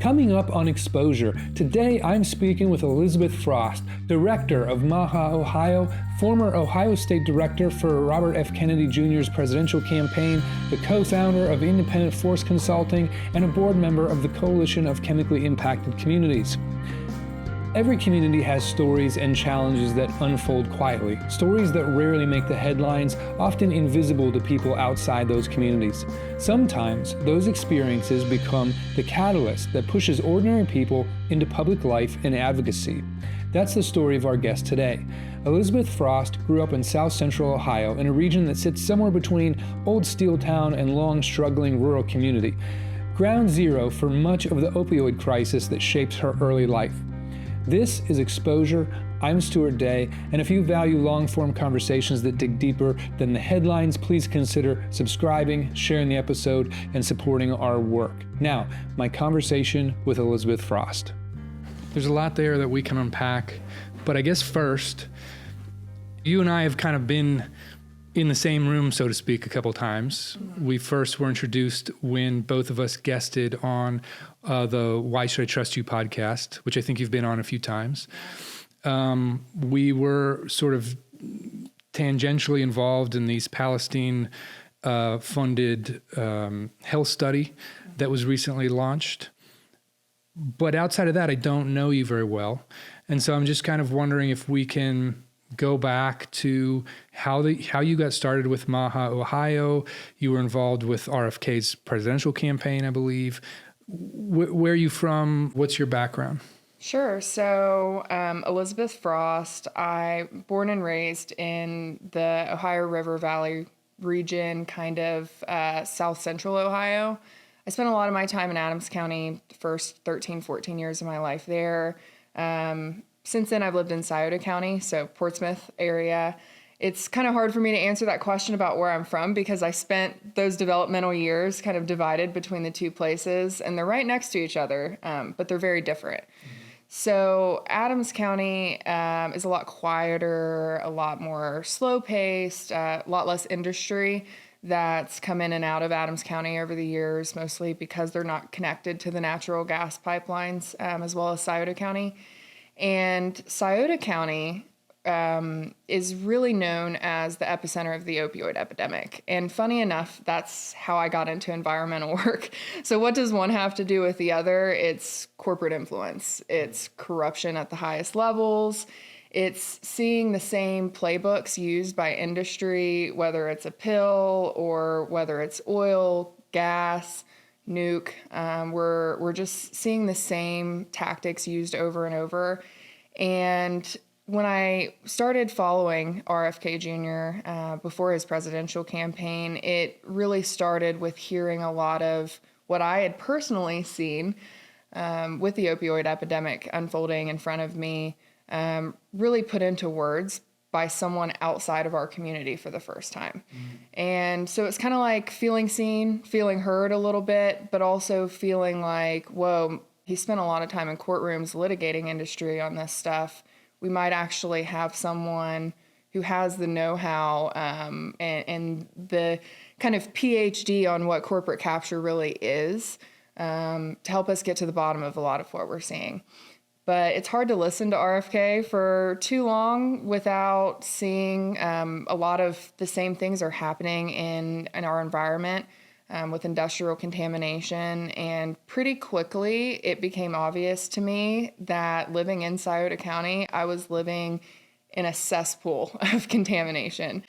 Coming up on Exposure, today I'm speaking with Elizabeth Frost, Director of MAHA Ohio, former Ohio State Director for Robert F. Kennedy Jr.'s presidential campaign, the co-founder of Independent Force Consulting, and a board member of the Coalition of Chemically Impacted Communities. Every community has stories and challenges that unfold quietly, stories that rarely make the headlines, often invisible to people outside those communities. Sometimes those experiences become the catalyst that pushes ordinary people into public life and advocacy. That's the story of our guest today. Elizabeth Frost grew up in South Central Ohio, in a region that sits somewhere between Old Steel Town and long struggling rural community. Ground zero for much of the opioid crisis that shapes her early life. This is Exposure. I'm Stuart Day, and if you value long-form conversations that dig deeper than the headlines, please consider subscribing, sharing the episode, and supporting our work. Now, my conversation with Elizabeth Frost. There's a lot there that we can unpack, but I guess first, you and I have kind of been in the same room, so to speak, a couple times. We first were introduced when both of us guested on the Why Should I Trust You podcast, which I think you've been on a few times. We were sort of tangentially involved in these Palestine funded health study that was recently launched. But outside of that, I don't know you very well. And so I'm just kind of wondering if we can go back to how you got started with MAHA Ohio. You were involved with RFK's presidential campaign, I believe. Where are you from? What's your background? Sure. So Elizabeth Frost, I born and raised in the Ohio River Valley region, kind of South Central Ohio. I spent a lot of my time in Adams County, the first 13, 14 years of my life there. Since then, I've lived in Scioto County, so Portsmouth area. It's kind of hard for me to answer that question about where I'm from because I spent those developmental years kind of divided between the two places, and they're right next to each other, but they're very different. So Adams County is a lot quieter, a lot more slow-paced, a lot less industry that's come in and out of Adams County over the years, mostly because they're not connected to the natural gas pipelines, as well as Scioto County. And Scioto County is really known as the epicenter of the opioid epidemic. And funny enough, that's how I got into environmental work. So what does one have to do with the other? It's corporate influence. It's corruption at the highest levels. It's seeing the same playbooks used by industry, whether it's a pill or whether it's oil, gas, nuke. We're just seeing the same tactics used over and over. And when I started following RFK Jr. Before his presidential campaign, it really started with hearing a lot of what I had personally seen with the opioid epidemic unfolding in front of me, really put into words by someone outside of our community for the first time. And so it's kind of like feeling seen, feeling heard a little bit, but also feeling like, whoa, he spent a lot of time in courtrooms litigating industry on this stuff. We might actually have someone who has the know-how and the kind of PhD on what corporate capture really is to help us get to the bottom of a lot of what we're seeing. But it's hard to listen to RFK for too long without seeing a lot of the same things are happening in our environment with industrial contamination. And pretty quickly, it became obvious to me that living in Scioto County, I was living in a cesspool of contamination.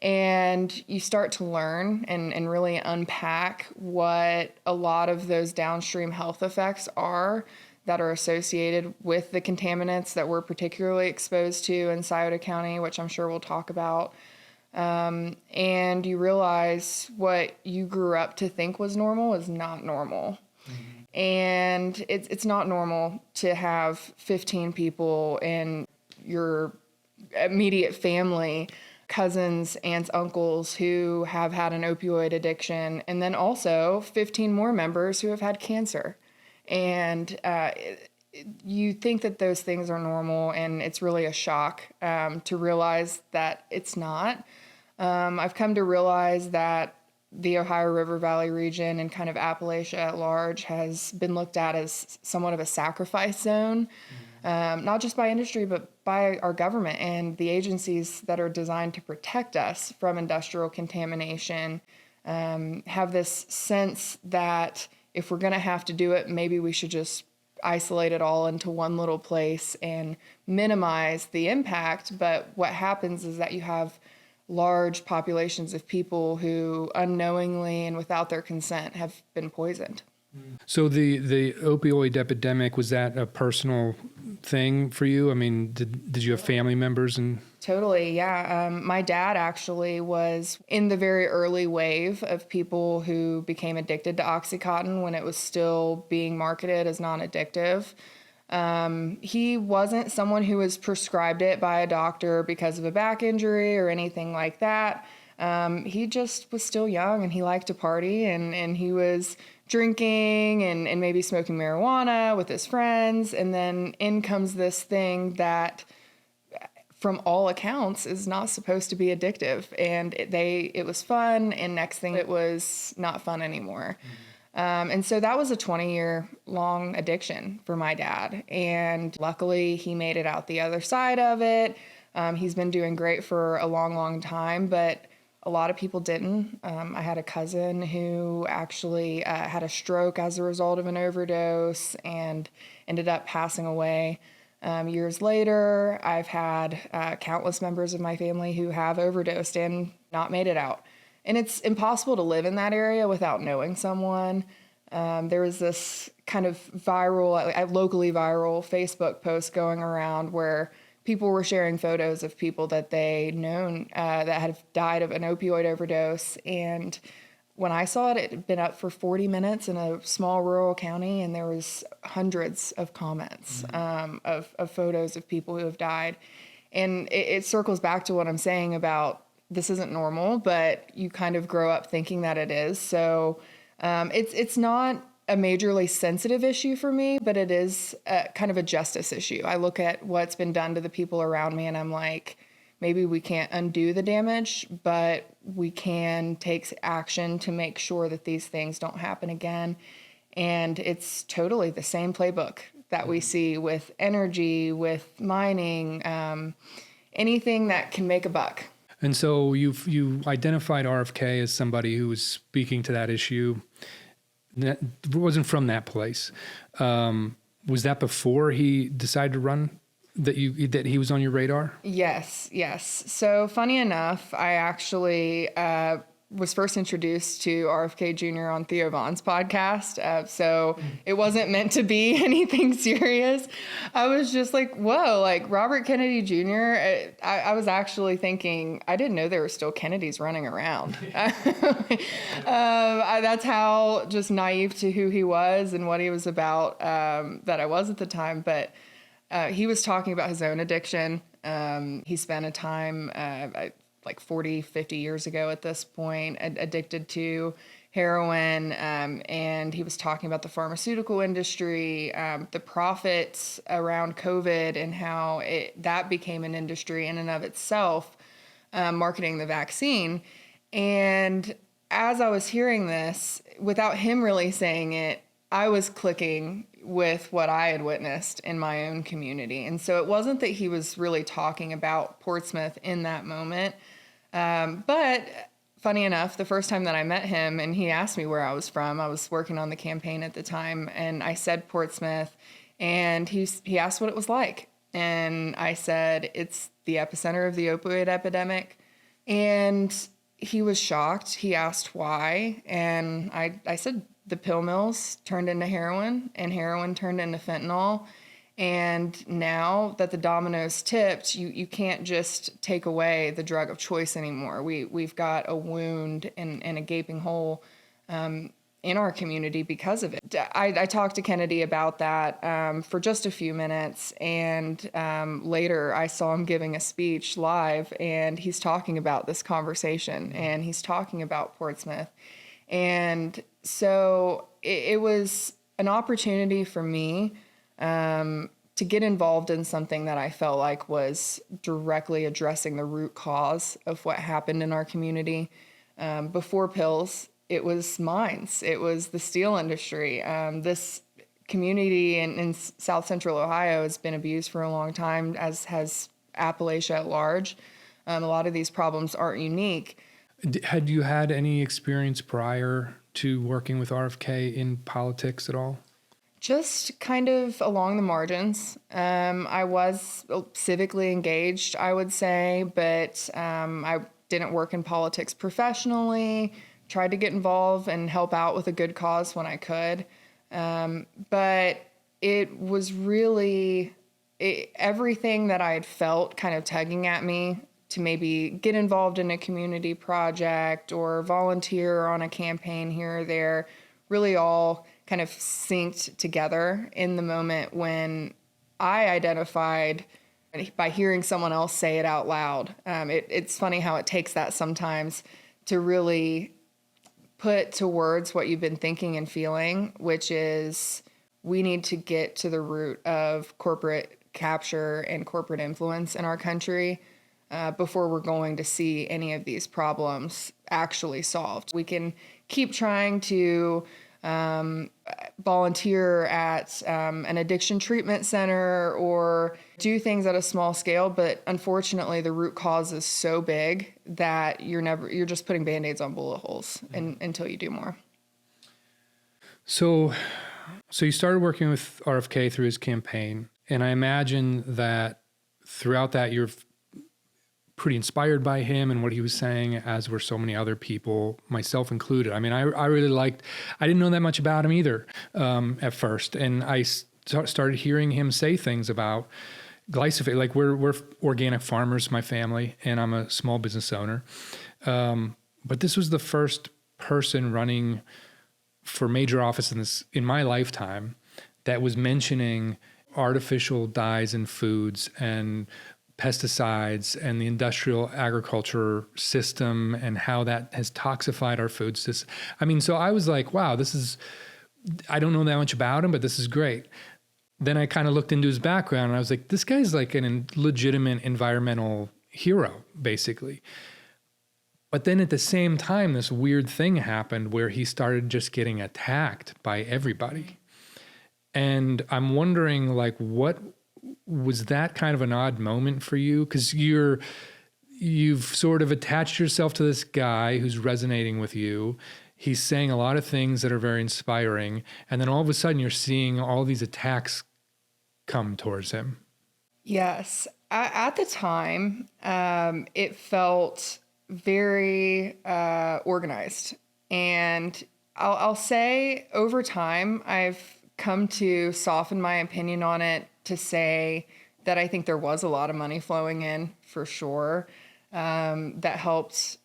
And you start to learn and really unpack what a lot of those downstream health effects are that are associated with the contaminants that we're particularly exposed to in Scioto County, which I'm sure we'll talk about. And you realize what you grew up to think was normal is not normal. Mm-hmm. And it's not normal to have 15 people in your immediate family, cousins, aunts, uncles who have had an opioid addiction, and then also 15 more members who have had cancer. And you think that those things are normal, and it's really a shock to realize that it's not. I've come to realize that the Ohio River Valley region and kind of Appalachia at large has been looked at as somewhat of a sacrifice zone, not just by industry, but by our government and the agencies that are designed to protect us from industrial contamination. Have this sense that if we're going to have to do it, maybe we should just isolate it all into one little place and minimize the impact. But what happens is that you have large populations of people who unknowingly and without their consent have been poisoned. So the opioid epidemic, was that a personal thing for you? I mean, did you have family members? Totally, yeah. My dad actually was in the very early wave of people who became addicted to OxyContin when it was still being marketed as non-addictive. He wasn't someone who was prescribed it by a doctor because of a back injury or anything like that. He just was still young and he liked to party, and he was drinking and maybe smoking marijuana with his friends. And then in comes this thing that, from all accounts, is not supposed to be addictive. And it was fun, and next thing it was not fun anymore. And so that was a 20-year long addiction for my dad. And luckily he made it out the other side of it. He's been doing great for a long, long time, but a lot of people didn't. I had a cousin who actually had a stroke as a result of an overdose and ended up passing away. Years later, I've had countless members of my family who have overdosed and not made it out. And it's impossible to live in that area without knowing someone. There was this kind of locally viral Facebook post going around where people were sharing photos of people that they known that had died of an opioid overdose. And when I saw it, it had been up for 40 minutes in a small rural county, and there was hundreds of comments of photos of people who have died. And it circles back to what I'm saying about this isn't normal, but you kind of grow up thinking that it is. So it's not a majorly sensitive issue for me, but it is kind of a justice issue. I look at what's been done to the people around me and I'm like, maybe we can't undo the damage, but we can take action to make sure that these things don't happen again. And it's totally the same playbook that we see with energy, with mining, anything that can make a buck. And so you identified RFK as somebody who was speaking to that issue. That wasn't from that place. Was that before he decided to run, that he was on your radar? Yes. So funny enough, I actually was first introduced to RFK Jr. on Theo Vaughn's podcast. So it wasn't meant to be anything serious. I was just like, whoa, like Robert Kennedy Jr. I was actually thinking, I didn't know there were still Kennedys running around. That's how just naive to who he was and what he was about that I was at the time. But he was talking about his own addiction. He spent a time, like 40, 50 years ago at this point, addicted to heroin. And he was talking about the pharmaceutical industry, the profits around COVID, and how that became an industry in and of itself, marketing the vaccine. And as I was hearing this, without him really saying it, I was clicking with what I had witnessed in my own community. And so it wasn't that he was really talking about Portsmouth in that moment. But funny enough, the first time that I met him and he asked me where I was from, I was working on the campaign at the time, and I said Portsmouth, and he asked what it was like. And I said, it's the epicenter of the opioid epidemic. And he was shocked. He asked why. And I said, the pill mills turned into heroin, and heroin turned into fentanyl. And now that the dominoes tipped, you can't just take away the drug of choice anymore. We've got a wound and a gaping hole in our community because of it. I talked to Kennedy about that for just a few minutes, and later I saw him giving a speech live, and he's talking about this conversation, and he's talking about Portsmouth. And so it was an opportunity for me to get involved in something that I felt like was directly addressing the root cause of what happened in our community. Before pills, it was mines. It was the steel industry. This community in South Central Ohio has been abused for a long time, as has Appalachia at large. A lot of these problems aren't unique. Had you had any experience prior to working with RFK in politics at all? Just kind of along the margins. I was civically engaged, I would say, but I didn't work in politics professionally. Tried to get involved and help out with a good cause when I could. But it was really everything that I had felt kind of tugging at me to maybe get involved in a community project or volunteer on a campaign here or there, really all kind of synced together in the moment when I identified by hearing someone else say it out loud. It's funny how it takes that sometimes to really put to words what you've been thinking and feeling, which is we need to get to the root of corporate capture and corporate influence in our country before we're going to see any of these problems actually solved. We can keep trying to volunteer at an addiction treatment center or do things at a small scale, but unfortunately the root cause is so big that you're just putting Band-Aids on bullet holes until you do more. So you started working with RFK through his campaign, and I imagine that throughout that you're pretty inspired by him and what he was saying, as were so many other people, myself included. I mean, I really liked, I didn't know that much about him either at first. And I started hearing him say things about glyphosate. Like we're organic farmers, my family, and I'm a small business owner. But this was the first person running for major office in my lifetime that was mentioning artificial dyes in foods and pesticides and the industrial agriculture system and how that has toxified our food system. I mean, so I was like, wow, I don't know that much about him, but this is great. Then I kind of looked into his background and I was like, this guy's like an legitimate environmental hero, basically. But then at the same time, this weird thing happened where he started just getting attacked by everybody. And I'm wondering, like, what was that kind of an odd moment for you? Because you've sort of attached yourself to this guy who's resonating with you. He's saying a lot of things that are very inspiring. And then all of a sudden you're seeing all these attacks come towards him. Yes. At the time, it felt very organized. And I'll say over time, I've come to soften my opinion on it to say that I think there was a lot of money flowing in for sure that helped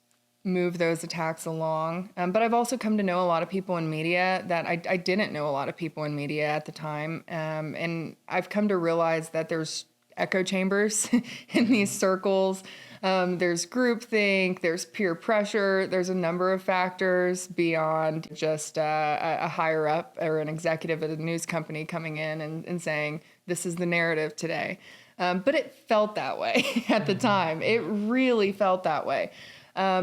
move those attacks along. But I've also come to know a lot of people in media that I didn't know a lot of people in media at the time. And I've come to realize that there's echo chambers in these circles. There's groupthink, there's peer pressure, there's a number of factors beyond just a higher up or an executive at a news company coming in and saying, this is the narrative today. But it felt that way at the time. It really felt that way.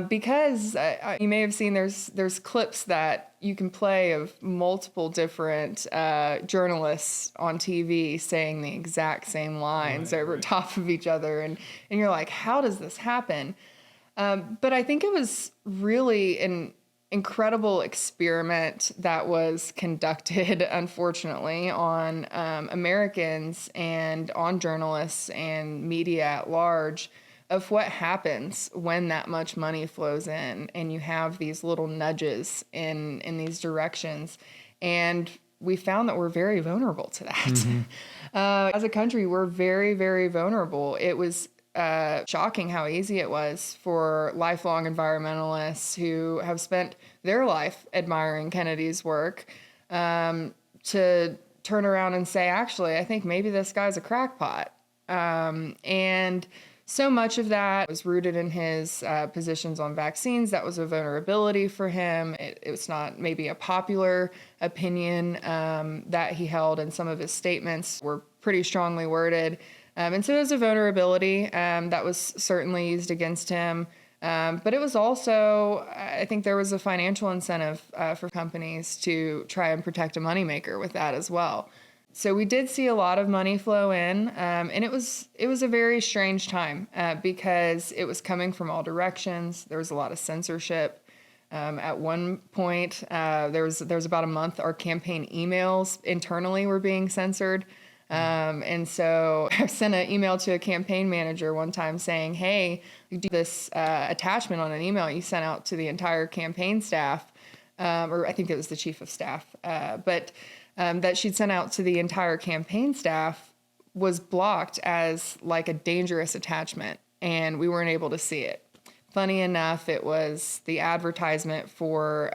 Because you may have seen there's clips that you can play of multiple different journalists on TV saying the exact same lines over top of each other. And you're like, how does this happen? But I think it was really an incredible experiment that was conducted, unfortunately, on Americans and on journalists and media at large, of what happens when that much money flows in and you have these little nudges in these directions. And we found that we're very vulnerable to that. Mm-hmm. As a country, we're very, very vulnerable. It was shocking how easy it was for lifelong environmentalists who have spent their life admiring Kennedy's work to turn around and say, actually, I think maybe this guy's a crackpot. And so much of that was rooted in his positions on vaccines. That was a vulnerability for him. It was not maybe a popular opinion that he held, and some of his statements were pretty strongly worded. And so it was a vulnerability that was certainly used against him. But it was also, I think there was a financial incentive for companies to try and protect a moneymaker with that as well. So we did see a lot of money flow in, and it was a very strange time because it was coming from all directions. There was a lot of censorship. At one point, there was about a month, our campaign emails internally were being censored. And so I sent an email to a campaign manager one time saying, hey, you do this attachment on an email you sent out to the entire campaign staff, or I think it was the chief of staff, but that she'd sent out to the entire campaign staff was blocked as like a dangerous attachment, and we weren't able to see it. Funny enough, it was the advertisement for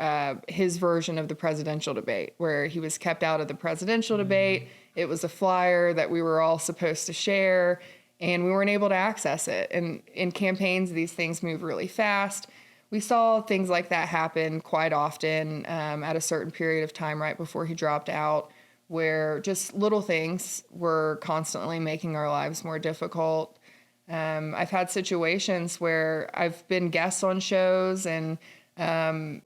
his version of the presidential debate, where he was kept out of the presidential debate. It was a flyer that we were all supposed to share, and we weren't able to access it. And in campaigns, these things move really fast. We saw things like that happen quite often at a certain period of time right before he dropped out, where just little things were constantly making our lives more difficult. I've had situations where I've been guests on shows and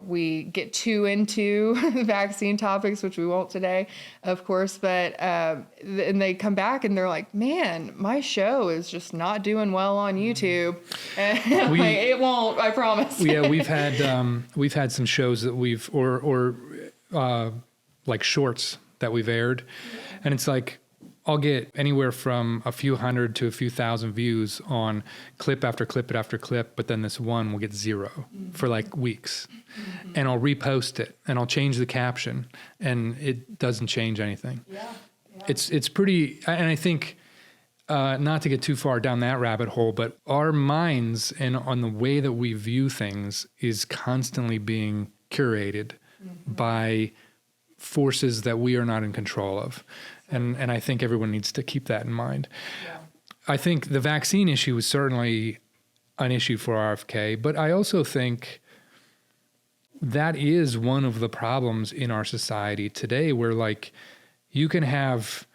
we get too into vaccine topics, which we won't today, of course, but and they come back and they're like, man, my show is just not doing well on YouTube. And it won't, I promise. Yeah, we've had some shows that we've, or like shorts that we've aired, and it's like, I'll get anywhere from a few hundred to a few thousand views on clip after clip after clip, but then this one will get 0 for like weeks. And I'll repost it and I'll change the caption and it doesn't change anything. Yeah. It's pretty, and I think, not to get too far down that rabbit hole, but our minds and on the way that we view things is constantly being curated by forces that we are not in control of. And I think everyone needs to keep that in mind. Yeah. I think the vaccine issue is certainly an issue for RFK, but I also think that is one of the problems in our society today, where like you can have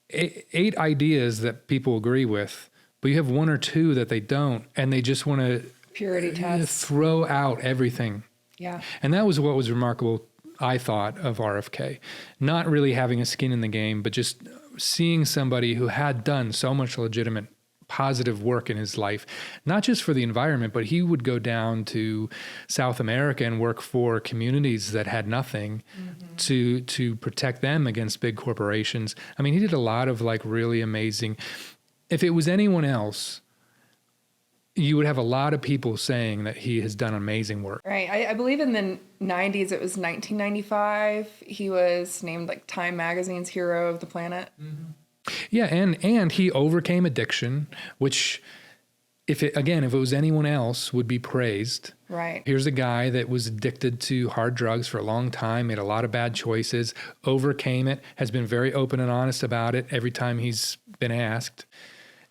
8 ideas that people agree with, but you have 1 or 2 that they don't, and they just want to purity test, throw out everything. Yeah. And that was what was remarkable, I thought, of RFK, not really having a skin in the game, but just seeing somebody who had done so much legitimate positive work in his life, not just for the environment, but he would go down to South America and work for communities that had nothing to protect them against big corporations. I mean, he did a lot of like really amazing. If it was anyone else, you would have a lot of people saying that he has done amazing work. Right. I believe in the 90s, it was 1995, he was named like Time Magazine's Hero of the Planet. Yeah, and he overcame addiction, which if it was anyone else, would be praised. Right. Here's a guy that was addicted to hard drugs for a long time, made a lot of bad choices, overcame it, has been very open and honest about it every time he's been asked.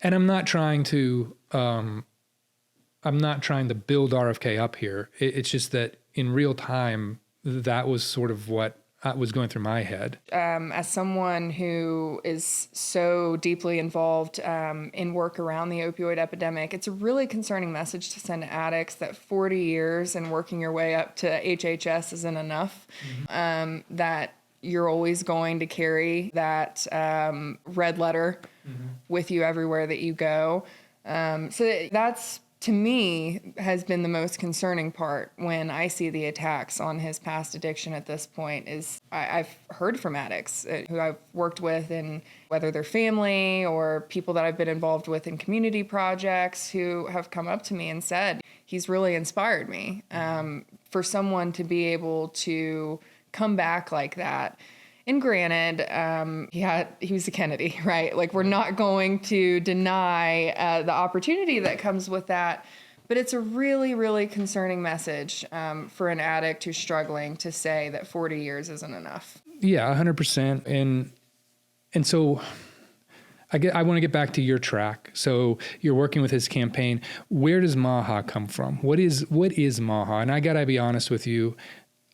And I'm not trying to build RFK up here. It's just that in real time, that was sort of what was going through my head. As someone who is so deeply involved in work around the opioid epidemic, it's a really concerning message to send to addicts that 40 years and working your way up to HHS isn't enough, that you're always going to carry that red letter with you everywhere that you go. So that's, to me, has been the most concerning part when I see the attacks on his past addiction at this point. Is I've heard from addicts who I've worked with, and whether they're family or people that I've been involved with in community projects, who have come up to me and said, he's really inspired me. For someone to be able to come back like that. And granted, he was a Kennedy, right? Like, we're not going to deny the opportunity that comes with that. But it's a really, really concerning message for an addict who's struggling to say that 40 years isn't enough. Yeah, 100%. And so I want to get back to your track. So you're working with his campaign. Where does MAHA come from? What is MAHA? And I got to be honest with you,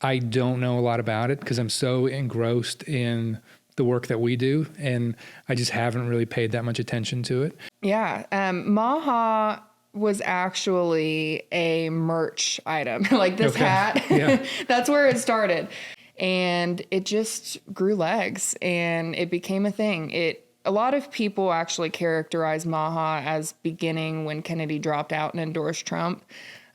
I don't know a lot about it because I'm so engrossed in the work that we do, and I just haven't really paid that much attention to it. Yeah. MAHA was actually a merch item. Like this hat, Yeah. that's where it started. And it just grew legs and it became a thing. A lot of people actually characterize MAHA as beginning when Kennedy dropped out and endorsed Trump.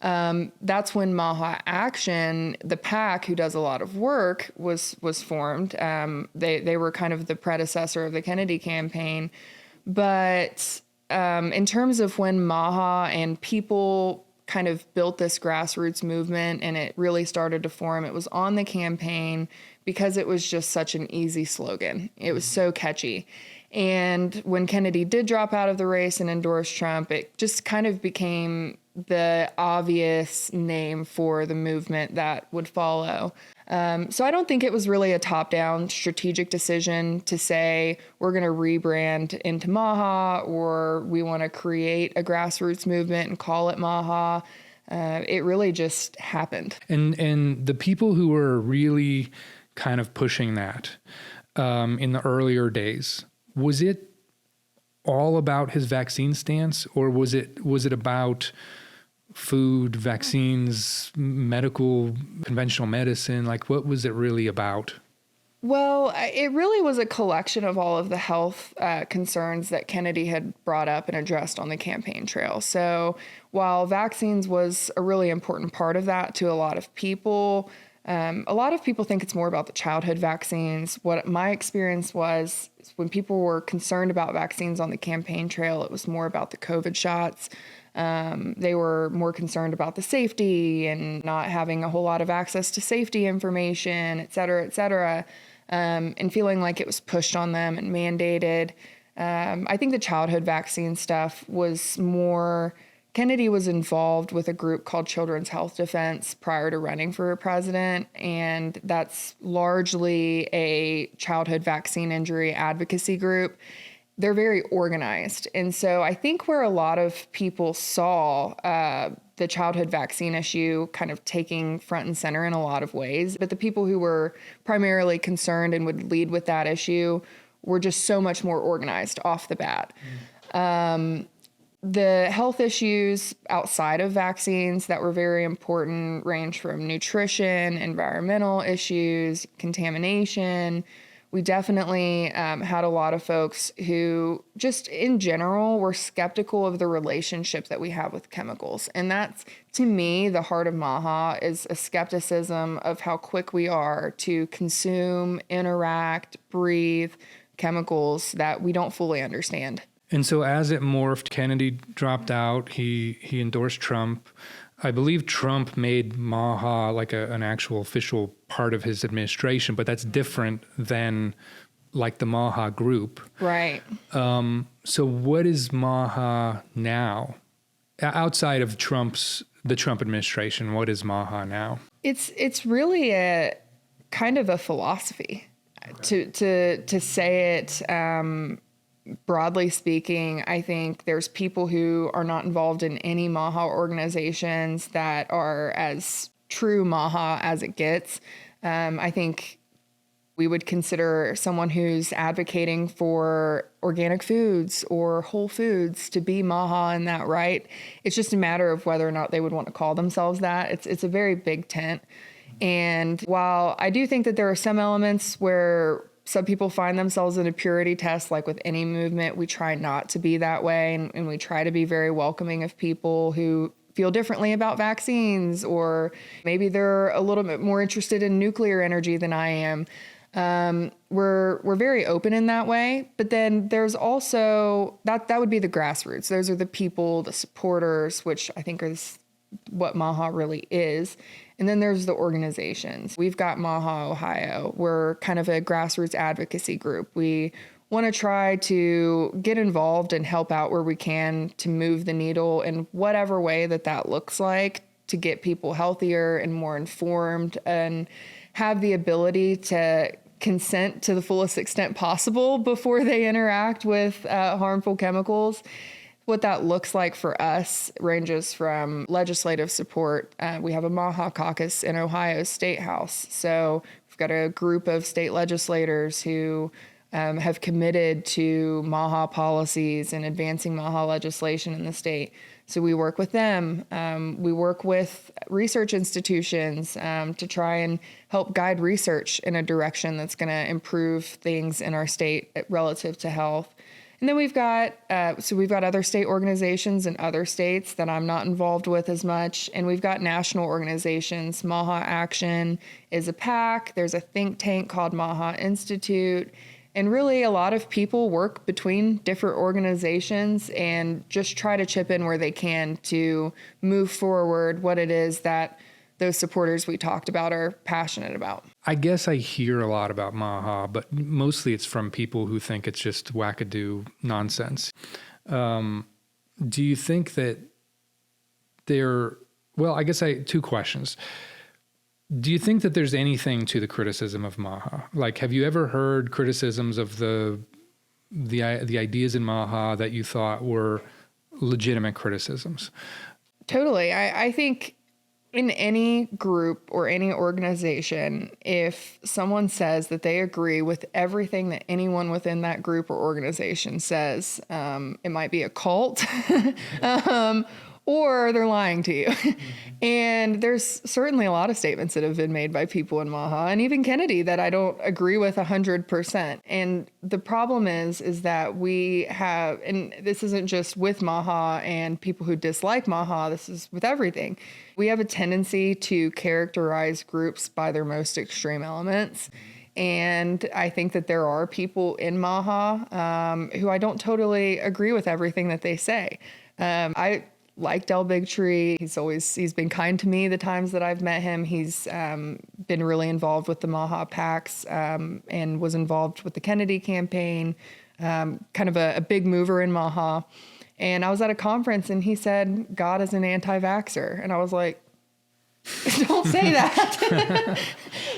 That's when MAHA Action, the PAC, who does a lot of work, was formed. They were kind of the predecessor of the Kennedy campaign. But in terms of when MAHA and people kind of built this grassroots movement and it really started to form, it was on the campaign because it was just such an easy slogan. It was so catchy. And when Kennedy did drop out of the race and endorse Trump, it just kind of became the obvious name for the movement that would follow. So I don't think it was really a top-down strategic decision to say we're going to rebrand into MAHA or we want to create a grassroots movement and call it MAHA. It really just happened. And the people who were really kind of pushing that in the earlier days, was it all about his vaccine stance, or was it about food, vaccines, medical, conventional medicine? Like, what was it really about? Well, it really was a collection of all of the health concerns that Kennedy had brought up and addressed on the campaign trail. So while vaccines was a really important part of that to a lot of people think it's more about the childhood vaccines. What my experience was when people were concerned about vaccines on the campaign trail, it was more about the COVID shots. They were more concerned about the safety and not having a whole lot of access to safety information, et cetera, and feeling like it was pushed on them and mandated. I think the childhood vaccine stuff was more... Kennedy was involved with a group called Children's Health Defense prior to running for president, and that's largely a childhood vaccine injury advocacy group. They're very organized. And so I think where a lot of people saw the childhood vaccine issue kind of taking front and center in a lot of ways, but the people who were primarily concerned and would lead with that issue were just so much more organized off the bat. The health issues outside of vaccines that were very important range from nutrition, environmental issues, contamination. We definitely had a lot of folks who just in general were skeptical of the relationship that we have with chemicals. And that's, to me, the heart of MAHA is a skepticism of how quick we are to consume, interact, breathe chemicals that we don't fully understand. And so as it morphed, Kennedy dropped out, he endorsed Trump. I believe Trump made MAHA like an actual official part of his administration, but that's different than like the MAHA group. Right. So what is MAHA now? Outside of the Trump administration, what is MAHA now? It's really a kind of a philosophy. Okay. To say it broadly speaking, I think there's people who are not involved in any MAHA organizations that are as true MAHA as it gets. I think we would consider someone who's advocating for organic foods or whole foods to be MAHA in that right. It's just a matter of whether or not they would want to call themselves that. It's a very big tent. And while I do think that there are some elements where some people find themselves in a purity test, like with any movement, we try not to be that way. And we try to be very welcoming of people who feel differently about vaccines, or maybe they're a little bit more interested in nuclear energy than I am. We're very open in that way. But then there's also, that would be the grassroots. Those are the people, the supporters, which I think is what MAHA really is. And then there's the organizations. We've got MAHA Ohio. We're kind of a grassroots advocacy group. We want to try to get involved and help out where we can to move the needle in whatever way that looks like, to get people healthier and more informed and have the ability to consent to the fullest extent possible before they interact with harmful chemicals. What that looks like for us ranges from legislative support. We have a MAHA caucus in Ohio State House. So we've got a group of state legislators who have committed to MAHA policies and advancing MAHA legislation in the state. So we work with them. We work with research institutions to try and help guide research in a direction that's going to improve things in our state relative to health. And then we've got other state organizations in other states that I'm not involved with as much. And we've got national organizations. MAHA Action is a PAC. There's a think tank called MAHA Institute. And really, a lot of people work between different organizations and just try to chip in where they can to move forward what it is that those supporters we talked about are passionate about. I guess I hear a lot about MAHA, but mostly it's from people who think it's just wackadoo nonsense. Do you think that I guess two questions. Do you think that there's anything to the criticism of MAHA? Like, have you ever heard criticisms of the ideas in MAHA that you thought were legitimate criticisms? Totally. I think in any group or any organization, if someone says that they agree with everything that anyone within that group or organization says, it might be a cult, or they're lying to you. And there's certainly a lot of statements that have been made by people in MAHA and even Kennedy that I don't agree with 100%. And the problem is that we have, and this isn't just with MAHA and people who dislike MAHA, this is with everything. We have a tendency to characterize groups by their most extreme elements. And I think that there are people in MAHA who I don't totally agree with everything that they say. I like Del Bigtree. He's been kind to me the times that I've met him. He's been really involved with the MAHA PACs and was involved with the Kennedy campaign, kind of a big mover in MAHA. And I was at a conference and he said, God is an anti-vaxxer. And I was like, don't say that.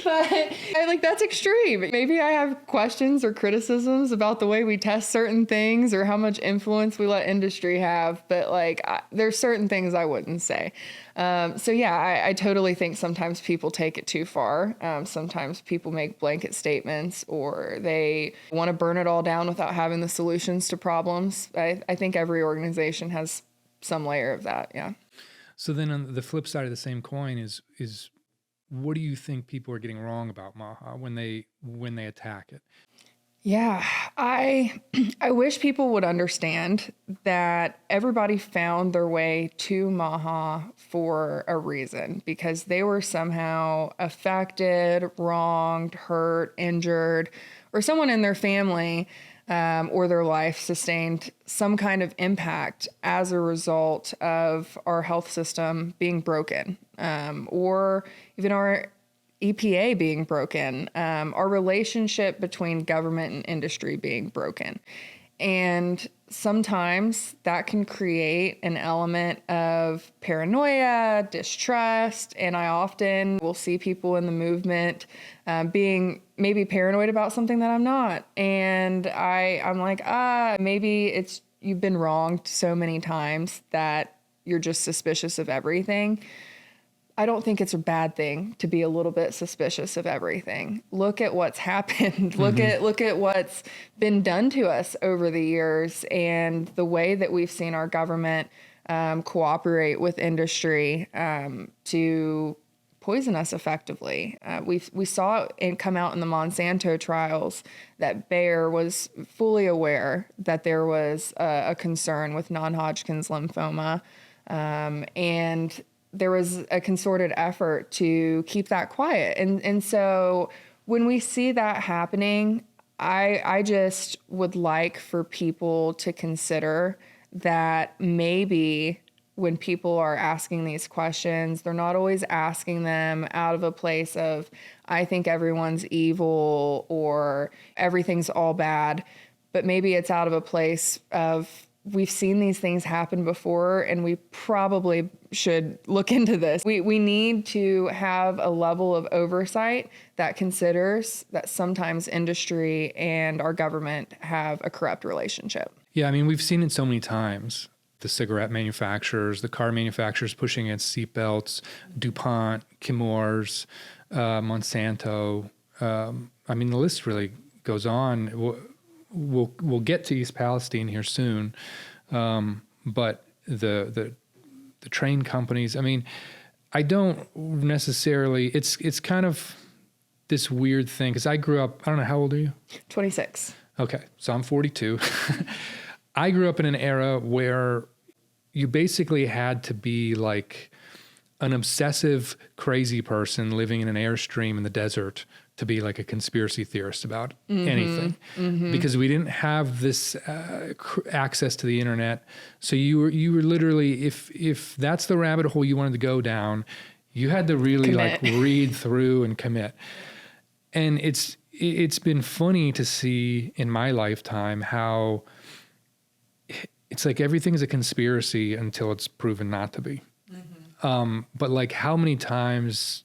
But that's extreme. Maybe I have questions or criticisms about the way we test certain things or how much influence we let industry have. But there's certain things I wouldn't say. So yeah, I totally think sometimes people take it too far. Sometimes people make blanket statements or they want to burn it all down without having the solutions to problems. I think every organization has some layer of that. Yeah. So then on the flip side of the same coin is what do you think people are getting wrong about MAHA when they attack it? Yeah, I wish people would understand that everybody found their way to MAHA for a reason, because they were somehow affected, wronged, hurt, injured, or someone in their family or their life sustained some kind of impact as a result of our health system being broken, or even our EPA being broken, our relationship between government and industry being broken. And sometimes that can create an element of paranoia, distrust, and I often will see people in the movement being maybe paranoid about something that I'm not. And I'm like, maybe you've been wronged so many times that you're just suspicious of everything. I don't think it's a bad thing to be a little bit suspicious of everything. Look at what's happened. Look at what's been done to us over the years and the way that we've seen our government cooperate with industry to poison us effectively. We saw it come out in the Monsanto trials that Bayer was fully aware that there was a concern with non-Hodgkin's lymphoma, and there was a concerted effort to keep that quiet. And so when we see that happening, I just would like for people to consider that maybe when people are asking these questions, they're not always asking them out of a place of, I think everyone's evil or everything's all bad, but maybe it's out of a place of, we've seen these things happen before and we probably should look into this. We need to have a level of oversight that considers that sometimes industry and our government have a corrupt relationship. Yeah, I mean, we've seen it so many times. The cigarette manufacturers, the car manufacturers pushing against seatbelts, DuPont, Chemours, Monsanto. I mean, the list really goes on. We'll get to East Palestine here soon, but the train companies. I mean, I don't necessarily. It's kind of this weird thing because I grew up. I don't know, how old are you? 26. Okay, so I'm 42. I grew up in an era where you basically had to be like an obsessive, crazy person living in an airstream in the desert to be like a conspiracy theorist about anything, because we didn't have this access to the internet. So you were literally, if that's the rabbit hole you wanted to go down, you had to really Commit. like read through and commit. And it's been funny to see in my lifetime how it's like everything's a conspiracy until it's proven not to be. But like, how many times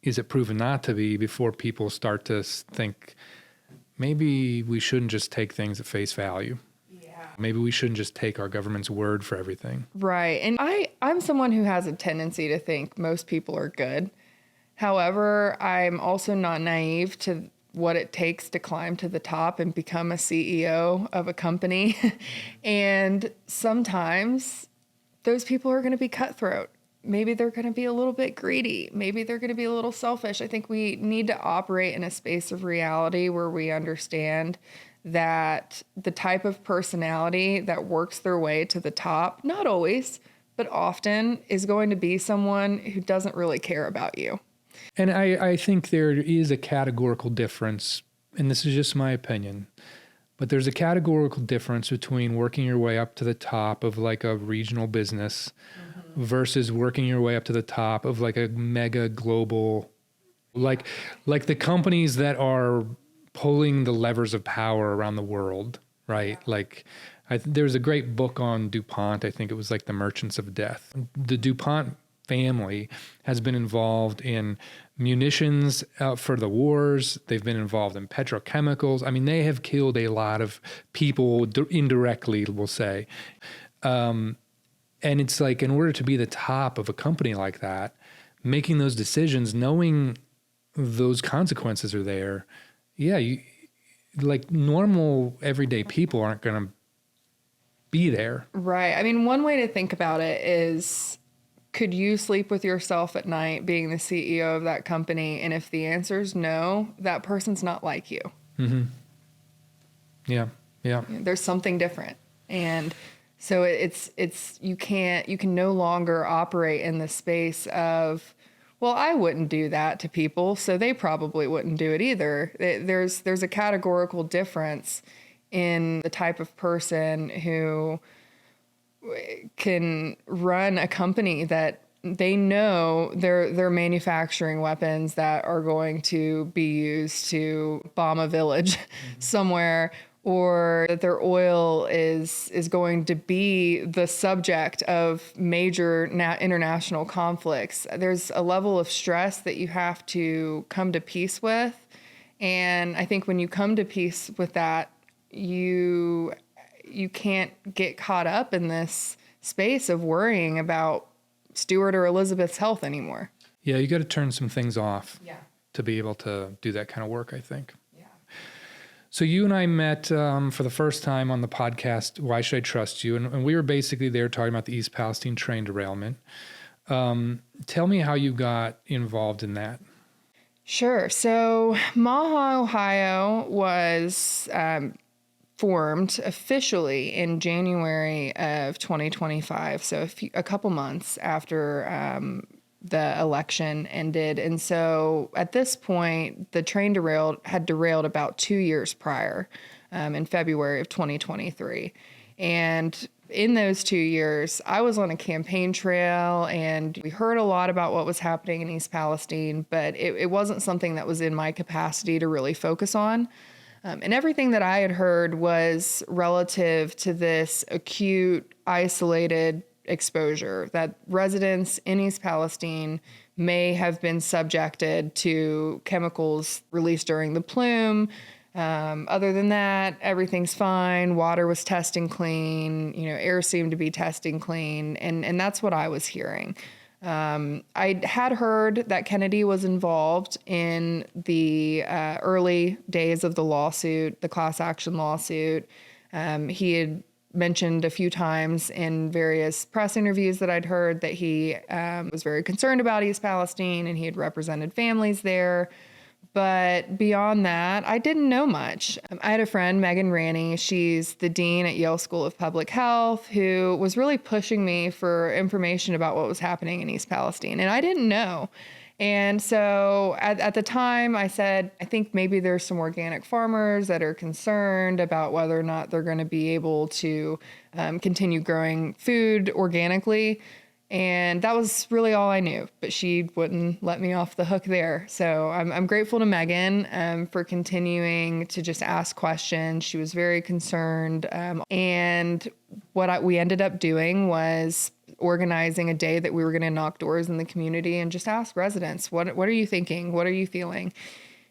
is it proven not to be before people start to think maybe we shouldn't just take things at face value? Yeah. Maybe we shouldn't just take our government's word for everything. Right. And I'm someone who has a tendency to think most people are good. However, I'm also not naive to what it takes to climb to the top and become a CEO of a company. And sometimes those people are going to be cutthroat. Maybe they're going to be a little bit greedy. Maybe they're going to be a little selfish. I think we need to operate in a space of reality where we understand that the type of personality that works their way to the top, not always, but often, is going to be someone who doesn't really care about you. And I think there is a categorical difference, and this is just my opinion, but there's a categorical difference between working your way up to the top of like a regional business versus working your way up to the top of like a mega global, like the companies that are pulling the levers of power around the world, right? Like there's a great book on DuPont. I think it was like The Merchants of Death. The DuPont family has been involved in munitions for the wars. They've been involved in petrochemicals. I mean, they have killed a lot of people indirectly, we'll say. And it's like, in order to be the top of a company like that, making those decisions, knowing those consequences are there, like normal everyday people aren't going to be there. Right. I mean, one way to think about it is, could you sleep with yourself at night being the CEO of that company? And if the answer is no, that person's not like you. Yeah. There's something different. And so it's you can no longer operate in the space of, well, I wouldn't do that to people, so they probably wouldn't do it either. There's a categorical difference in the type of person who can run a company that they know they're manufacturing weapons that are going to be used to bomb a village somewhere, or that their oil is going to be the subject of major international conflicts. There's a level of stress that you have to come to peace with. And I think when you come to peace with that, you can't get caught up in this space of worrying about Stuart or Elizabeth's health anymore. Yeah, you got to turn some things off to be able to do that kind of work, I think. Yeah. So you and I met for the first time on the podcast, Why Should I Trust You? And we were basically there talking about the East Palestine train derailment. Tell me how you got involved in that. Sure. So MAHA Ohio was formed officially in January of 2025, so a couple months after the election ended. And so at this point, the train had derailed about 2 years prior, in February of 2023. And in those 2 years, I was on a campaign trail, and we heard a lot about what was happening in East Palestine, but it wasn't something that was in my capacity to really focus on. And everything that I had heard was relative to this acute, isolated exposure that residents in East Palestine may have been subjected to chemicals released during the plume. Other than that, everything's fine. Water was testing clean. Air seemed to be testing clean. And that's what I was hearing. I had heard that Kennedy was involved in the early days of the lawsuit, the class action lawsuit. He had mentioned a few times in various press interviews that I'd heard that he was very concerned about East Palestine and he had represented families there. But beyond that, I didn't know much. I had a friend, Megan Ranney. She's the dean at Yale School of Public Health, who was really pushing me for information about what was happening in East Palestine. And I didn't know. And so at the time, I said, I think maybe there's some organic farmers that are concerned about whether or not they're going to be able to continue growing food organically. And that was really all I knew, but she wouldn't let me off the hook there. So I'm grateful to Megan for continuing to just ask questions. She was very concerned. And what we ended up doing was organizing a day that we were going to knock doors in the community and just ask residents, what are you thinking? What are you feeling?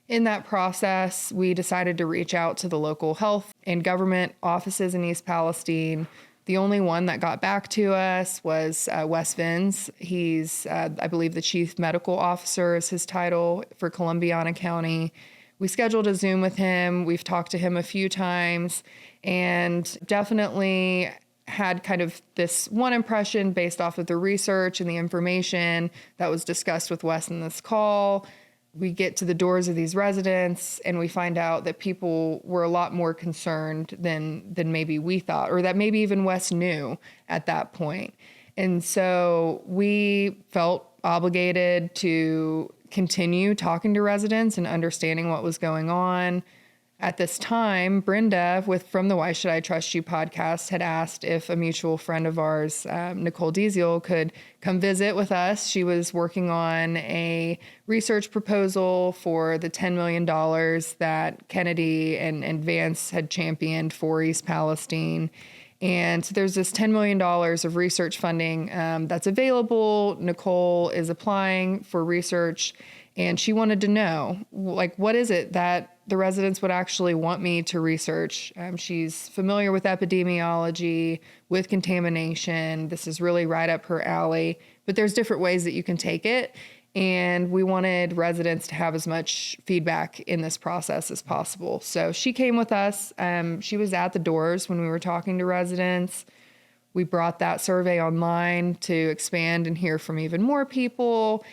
In that process, we decided to reach out to the local health and government offices in East Palestine. The only one that got back to us was Wes Vins. He's, I believe, the chief medical officer is his title for Columbiana County. We scheduled a Zoom with him. We've talked to him a few times and definitely had kind of this one impression based off of the research and the information that was discussed with Wes in this call. We get to the doors of these residents and we find out that people were a lot more concerned than maybe we thought, or that maybe even Wes knew at that point. And so we felt obligated to continue talking to residents and understanding what was going on. At this time, Brenda from the Why Should I Trust You podcast had asked if a mutual friend of ours, Nicole Diesel, could come visit with us. She was working on a research proposal for the $10 million that Kennedy and Vance had championed for East Palestine. And so there's this $10 million of research funding that's available. Nicole is applying for research, and she wanted to know, like, what is it that the residents would actually want me to research? She's familiar with epidemiology, with contamination. This is really right up her alley, but there's different ways that you can take it. And we wanted residents to have as much feedback in this process as possible. So she came with us. She was at the doors when we were talking to residents. We brought that survey online to expand and hear from even more people.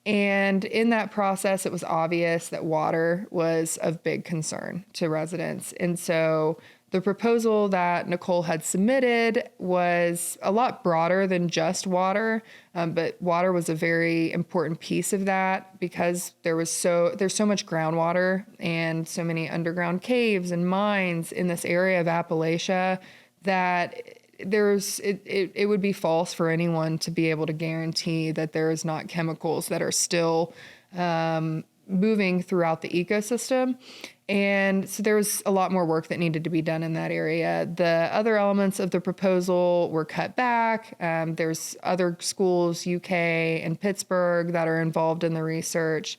And in that process, it was obvious that water was of big concern to residents. And so the proposal that Nicole had submitted was a lot broader than just water, but water was a very important piece of that because there's so much groundwater and so many underground caves and mines in this area of Appalachia that it would be false for anyone to be able to guarantee that there is not chemicals that are still moving throughout the ecosystem. And so there was a lot more work that needed to be done in that area. The other elements of the proposal were cut back. There's other schools, UK and Pittsburgh, that are involved in the research.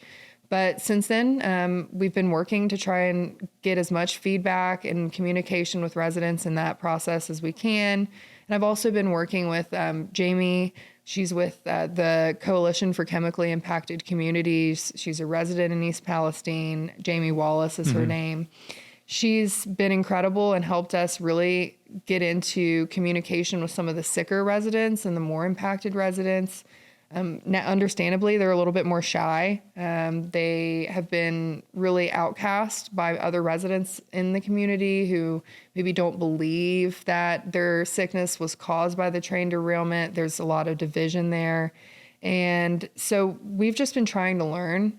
But since then, we've been working to try and get as much feedback and communication with residents in that process as we can. And I've also been working with Jamie. She's with the Coalition for Chemically Impacted Communities. She's a resident in East Palestine. Jamie Wallace is her name. She's been incredible and helped us really get into communication with some of the sicker residents and the more impacted residents. Now, understandably, they're a little bit more shy. They have been really outcast by other residents in the community who maybe don't believe that their sickness was caused by the train derailment. There's a lot of division there. And so we've just been trying to learn,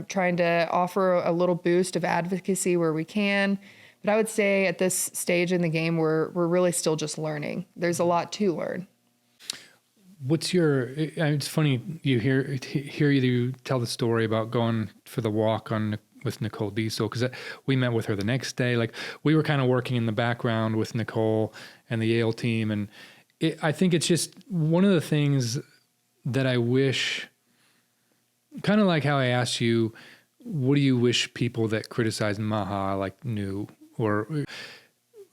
trying to offer a little boost of advocacy where we can. But I would say at this stage in the game, we're really still just learning. There's a lot to learn. It's funny hear you tell the story about going for the walk with Nicole Diesel, because we met with her the next day. Like, we were kind of working in the background with Nicole and the Yale team. And I think it's just one of the things that I wish, kind of like how I asked you, what do you wish people that criticize MAHA knew? Or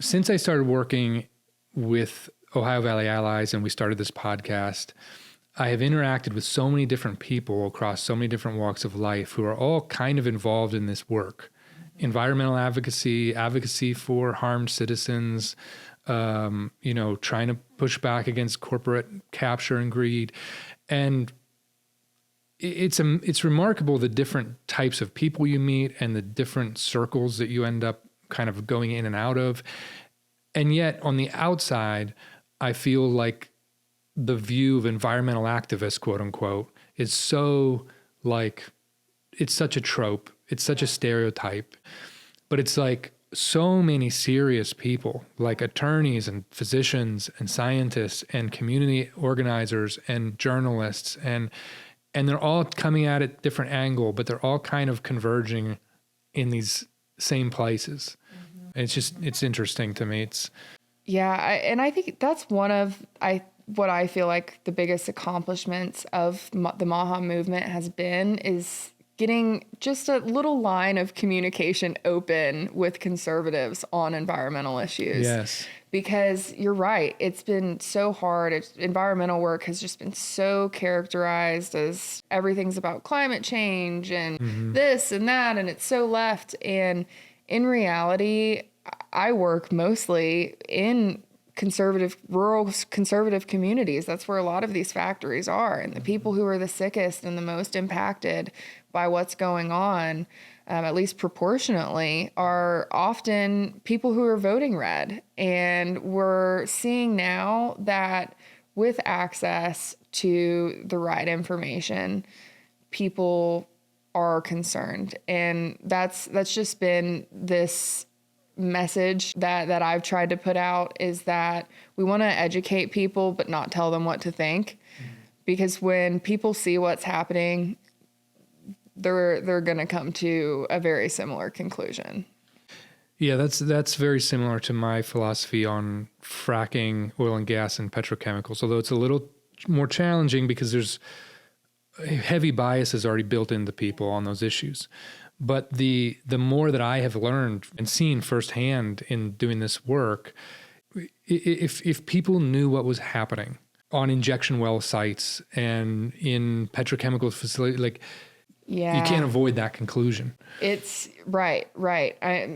since I started working with Ohio Valley Allies and we started this podcast, I have interacted with so many different people across so many different walks of life who are all kind of involved in this work. Environmental advocacy, advocacy for harmed citizens, trying to push back against corporate capture and greed. And it's remarkable the different types of people you meet and the different circles that you end up kind of going in and out of. And yet on the outside, I feel like the view of environmental activists, quote unquote, is so like, it's such a trope. It's such a stereotype, but it's like so many serious people, like attorneys and physicians and scientists and community organizers and journalists, and they're all coming at it different angle, but they're all kind of converging in these same places. Mm-hmm. It's interesting to me. I think that's one of what I feel like the biggest accomplishments of the MAHA movement has been is getting just a little line of communication open with conservatives on environmental issues. Yes. Because you're right, it's been so hard. Environmental work has just been so characterized as everything's about climate change and this and that, and it's so left. And in reality, I work mostly in rural conservative communities. That's where a lot of these factories are. And the people who are the sickest and the most impacted by what's going on, at least proportionately, are often people who are voting red. And we're seeing now that with access to the right information, people are concerned. And that's just been this message that I've tried to put out, is that we want to educate people but not tell them what to think. Because when people see what's happening, they're going to come to a very similar conclusion. Yeah, that's very similar to my philosophy on fracking, oil and gas, and petrochemicals, although it's a little more challenging because there's heavy biases already built into people on those issues. But the more that I have learned and seen firsthand in doing this work, if people knew what was happening on injection well sites and in petrochemical facilities, like, yeah, you can't avoid that conclusion. It's right.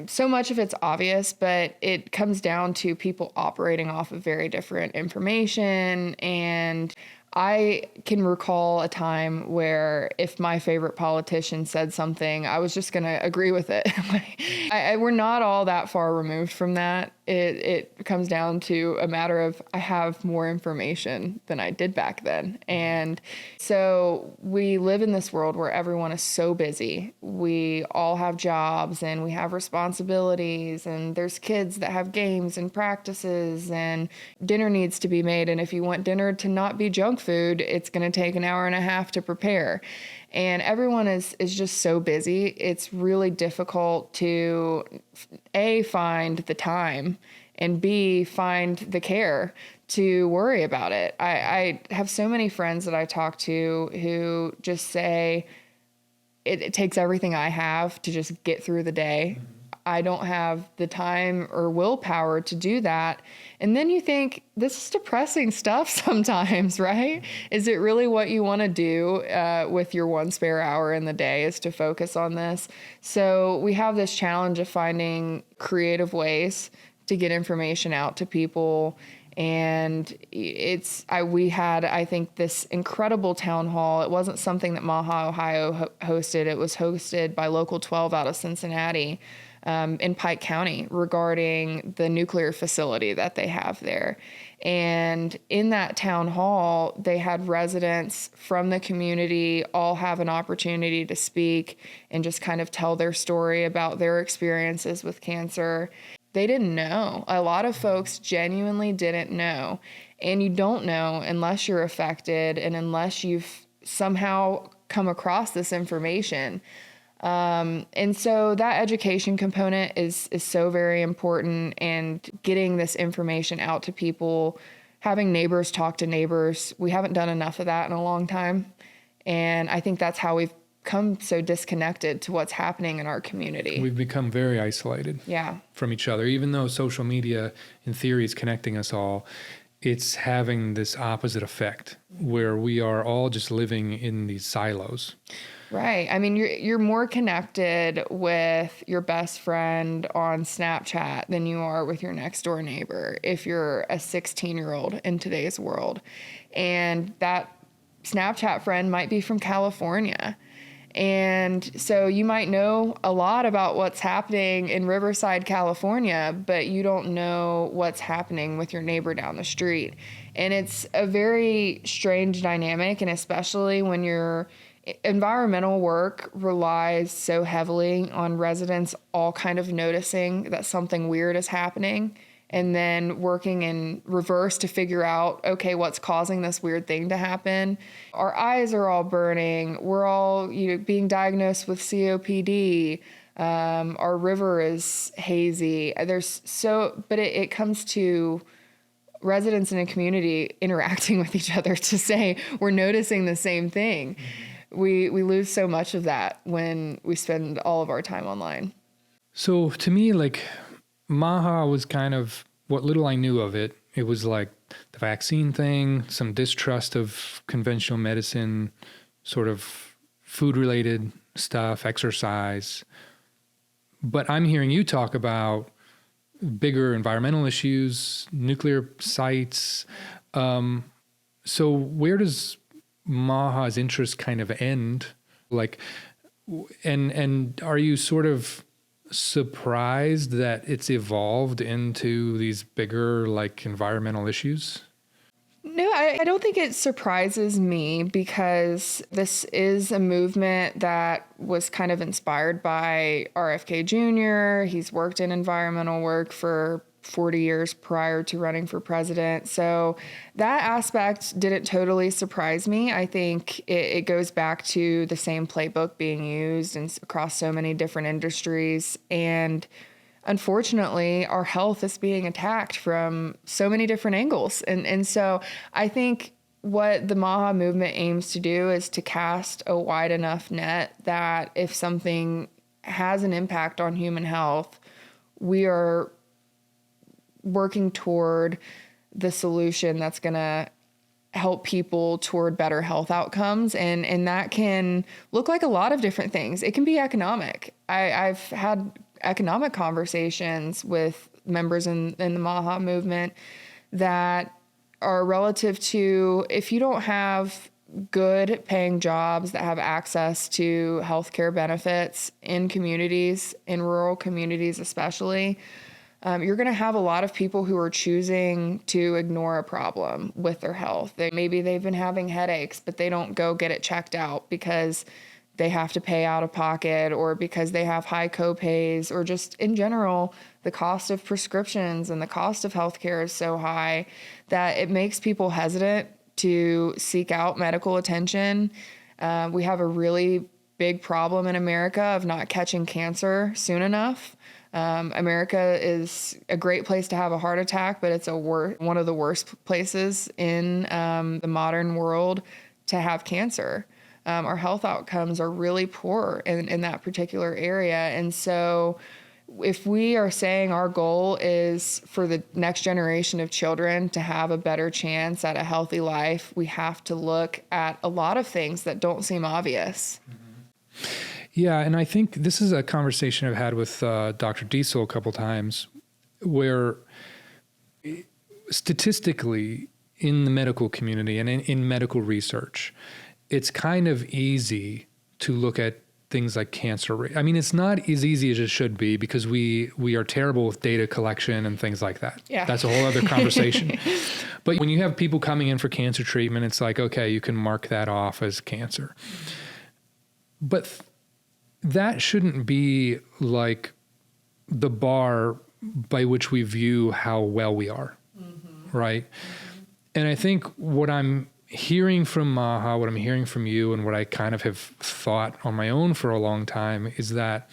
So much of it's obvious, but it comes down to people operating off of very different information. And I can recall a time where if my favorite politician said something, I was just going to agree with it. We're not all that far removed from that. It comes down to a matter of I have more information than I did back then. And so we live in this world where everyone is so busy. We all have jobs and we have responsibilities, and there's kids that have games and practices, and dinner needs to be made. And if you want dinner to not be junk food, it's going to take an hour and a half to prepare. And everyone is just so busy. It's really difficult to A, find the time, and B, find the care to worry about it. I have so many friends that I talk to who just say it takes everything I have to just get through the day. I don't have the time or willpower to do that. And then you think, this is depressing stuff sometimes, right? Is it really what you want to do with your one spare hour in the day, is to focus on this? So we have this challenge of finding creative ways to get information out to people. And we had, I think, this incredible town hall. It wasn't something that MAHA Ohio hosted. It was hosted by Local 12 out of Cincinnati, in Pike County, regarding the nuclear facility that they have there. And in that town hall, they had residents from the community all have an opportunity to speak and just kind of tell their story about their experiences with cancer. They didn't know. A lot of folks genuinely didn't know. And you don't know unless you're affected and unless you've somehow come across this information. And so that education component is so very important, and getting this information out to people, having neighbors talk to neighbors. We haven't done enough of that in a long time. And I think that's how we've come so disconnected to what's happening in our community. We've become very isolated from each other, even though social media in theory is connecting us all. it's having this opposite effect where we are all just living in these silos. Right. I mean, you're more connected with your best friend on Snapchat than you are with your next door neighbor if you're a 16-year-old in today's world. And that Snapchat friend might be from California. And so you might know a lot about what's happening in Riverside, California, but you don't know what's happening with your neighbor down the street. And it's a very strange dynamic, and especially when your environmental work relies so heavily on residents all kind of noticing that something weird is happening and then working in reverse to figure out, okay, what's causing this weird thing to happen. Our eyes are all burning. We're all being diagnosed with COPD. Our river is hazy. But it comes to residents in a community interacting with each other to say we're noticing the same thing. We lose so much of that when we spend all of our time online. So to me, like, MAHA was kind of what little I knew of it. It was like the vaccine thing, some distrust of conventional medicine, sort of food-related stuff, exercise. But I'm hearing you talk about bigger environmental issues, nuclear sites. So where does MAHA's interest kind of end? Like, and are you sort of surprised that it's evolved into these bigger, like, environmental issues? No, I don't think it surprises me because this is a movement that was kind of inspired by RFK Jr. He's worked in environmental work for 40 years prior to running for president. So that aspect didn't totally surprise me. I think it goes back to the same playbook being used across so many different industries. And unfortunately, our health is being attacked from so many different angles. And so I think what the MAHA movement aims to do is to cast a wide enough net that if something has an impact on human health, we are working toward the solution that's going to help people toward better health outcomes. And that can look like a lot of different things. It can be economic. I've had economic conversations with members in the MAHA movement that are relative to if you don't have good paying jobs that have access to healthcare benefits in communities, in rural communities especially, you're going to have a lot of people who are choosing to ignore a problem with their health. Maybe they've been having headaches, but they don't go get it checked out because they have to pay out of pocket or because they have high copays or just in general, the cost of prescriptions and the cost of healthcare is so high that it makes people hesitant to seek out medical attention. We have a really big problem in America of not catching cancer soon enough. America is a great place to have a heart attack, but it's one of the worst places in the modern world to have cancer. Our health outcomes are really poor in that particular area. And so if we are saying our goal is for the next generation of children to have a better chance at a healthy life, we have to look at a lot of things that don't seem obvious. Mm-hmm. Yeah, and I think this is a conversation I've had with Dr. Diesel a couple times, where statistically in the medical community and in medical research, it's kind of easy to look at things like cancer rate. I mean, it's not as easy as it should be because we are terrible with data collection and things like that. Yeah. That's a whole other conversation. But when you have people coming in for cancer treatment, it's like, okay, you can mark that off as cancer. But that shouldn't be like the bar by which we view how well we are, right? And I think what I'm hearing from MAHA, what I'm hearing from you, and what I kind of have thought on my own for a long time is that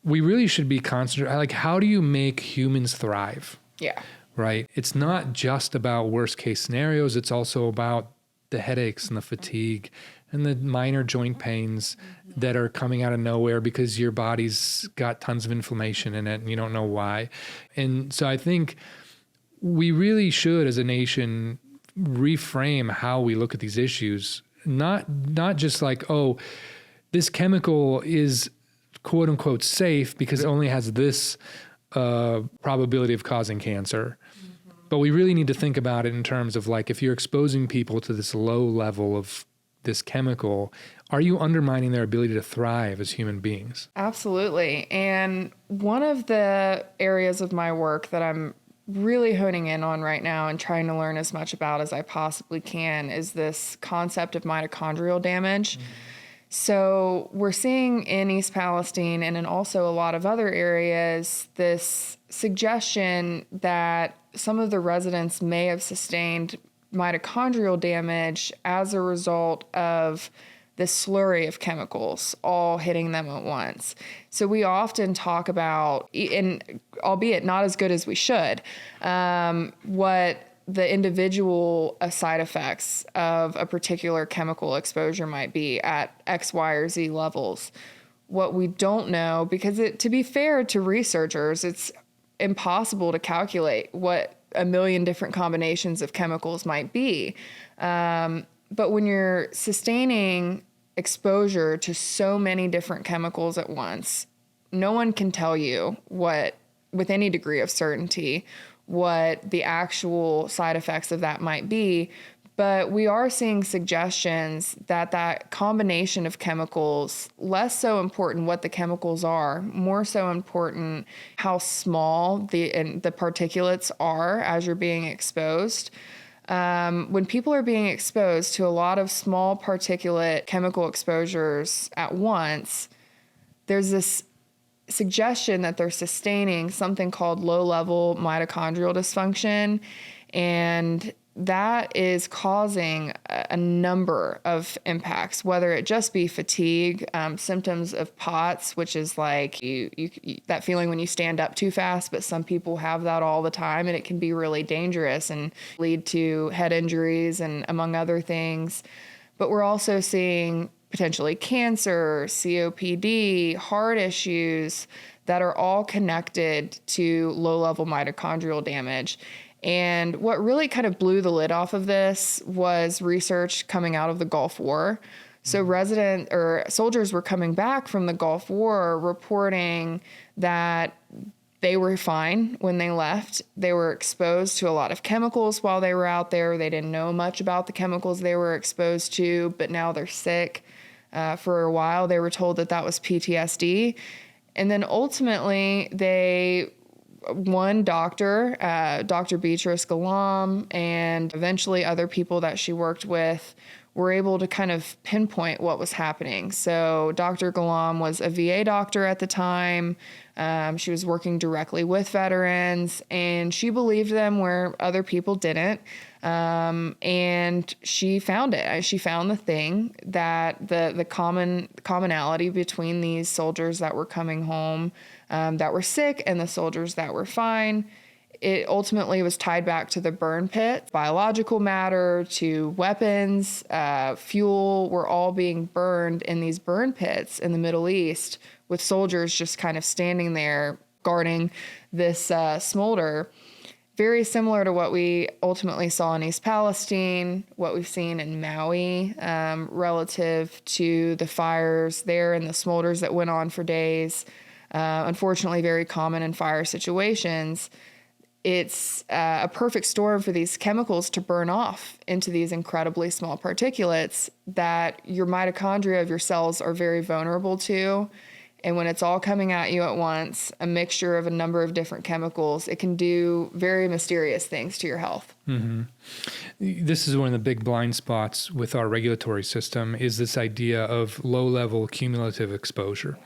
we really should be concentrating, like, how do you make humans thrive? Yeah. Right? It's not just about worst case scenarios. It's also about the headaches and the fatigue and the minor joint pains that are coming out of nowhere because your body's got tons of inflammation in it and you don't know why. And so I think we really should, as a nation, reframe how we look at these issues. Not just like, oh, this chemical is quote unquote safe because it only has this probability of causing cancer. But we really need to think about it in terms of like, if you're exposing people to this low level of this chemical, are you undermining their ability to thrive as human beings? Absolutely. And one of the areas of my work that I'm really honing in on right now and trying to learn as much about as I possibly can is this concept of mitochondrial damage. So we're seeing in East Palestine and in also a lot of other areas this suggestion that some of the residents may have sustained mitochondrial damage as a result of this slurry of chemicals all hitting them at once. So we often talk about, and albeit not as good as we should, what the individual side effects of a particular chemical exposure might be at X, Y, or Z levels. What we don't know, because to be fair to researchers, it's impossible to calculate what a million different combinations of chemicals might be. But when you're sustaining exposure to so many different chemicals at once, no one can tell you what, with any degree of certainty, what the actual side effects of that might be. But we are seeing suggestions that that combination of chemicals, less so important what the chemicals are, more so important how small the particulates are as you're being exposed. When people are being exposed to a lot of small particulate chemical exposures at once, there's this suggestion that they're sustaining something called low-level mitochondrial dysfunction, and that is causing a number of impacts, whether it just be fatigue, symptoms of POTS, which is like you that feeling when you stand up too fast, but some people have that all the time, and it can be really dangerous and lead to head injuries and among other things. But we're also seeing potentially cancer, COPD, heart issues that are all connected to low-level mitochondrial damage. And what really kind of blew the lid off of this was research coming out of the Gulf War. So soldiers were coming back from the Gulf War reporting that they were fine when they left. They were exposed to a lot of chemicals while they were out there. They didn't know much about the chemicals they were exposed to, but now they're sick. For a while, they were told that that was PTSD. And then ultimately, one doctor, Dr. Beatrice Galam, and eventually other people that she worked with were able to kind of pinpoint what was happening. So Dr. Galam was a VA doctor at the time. She was working directly with veterans, and she believed them where other people didn't. And she found it. She found the thing that the commonality between these soldiers that were coming home that were sick and the soldiers that were fine. It ultimately was tied back to the burn pit. Biological matter, to weapons, fuel were all being burned in these burn pits in the Middle East, with soldiers just kind of standing there guarding this smolder. Very similar to what we ultimately saw in East Palestine, what we've seen in Maui, relative to the fires there and the smolders that went on for days. Unfortunately, very common in fire situations. It's a perfect storm for these chemicals to burn off into these incredibly small particulates that your mitochondria of your cells are very vulnerable to. And when it's all coming at you at once, a mixture of a number of different chemicals, it can do very mysterious things to your health. Mm-hmm. This is one of the big blind spots with our regulatory system, is this idea of low-level cumulative exposure.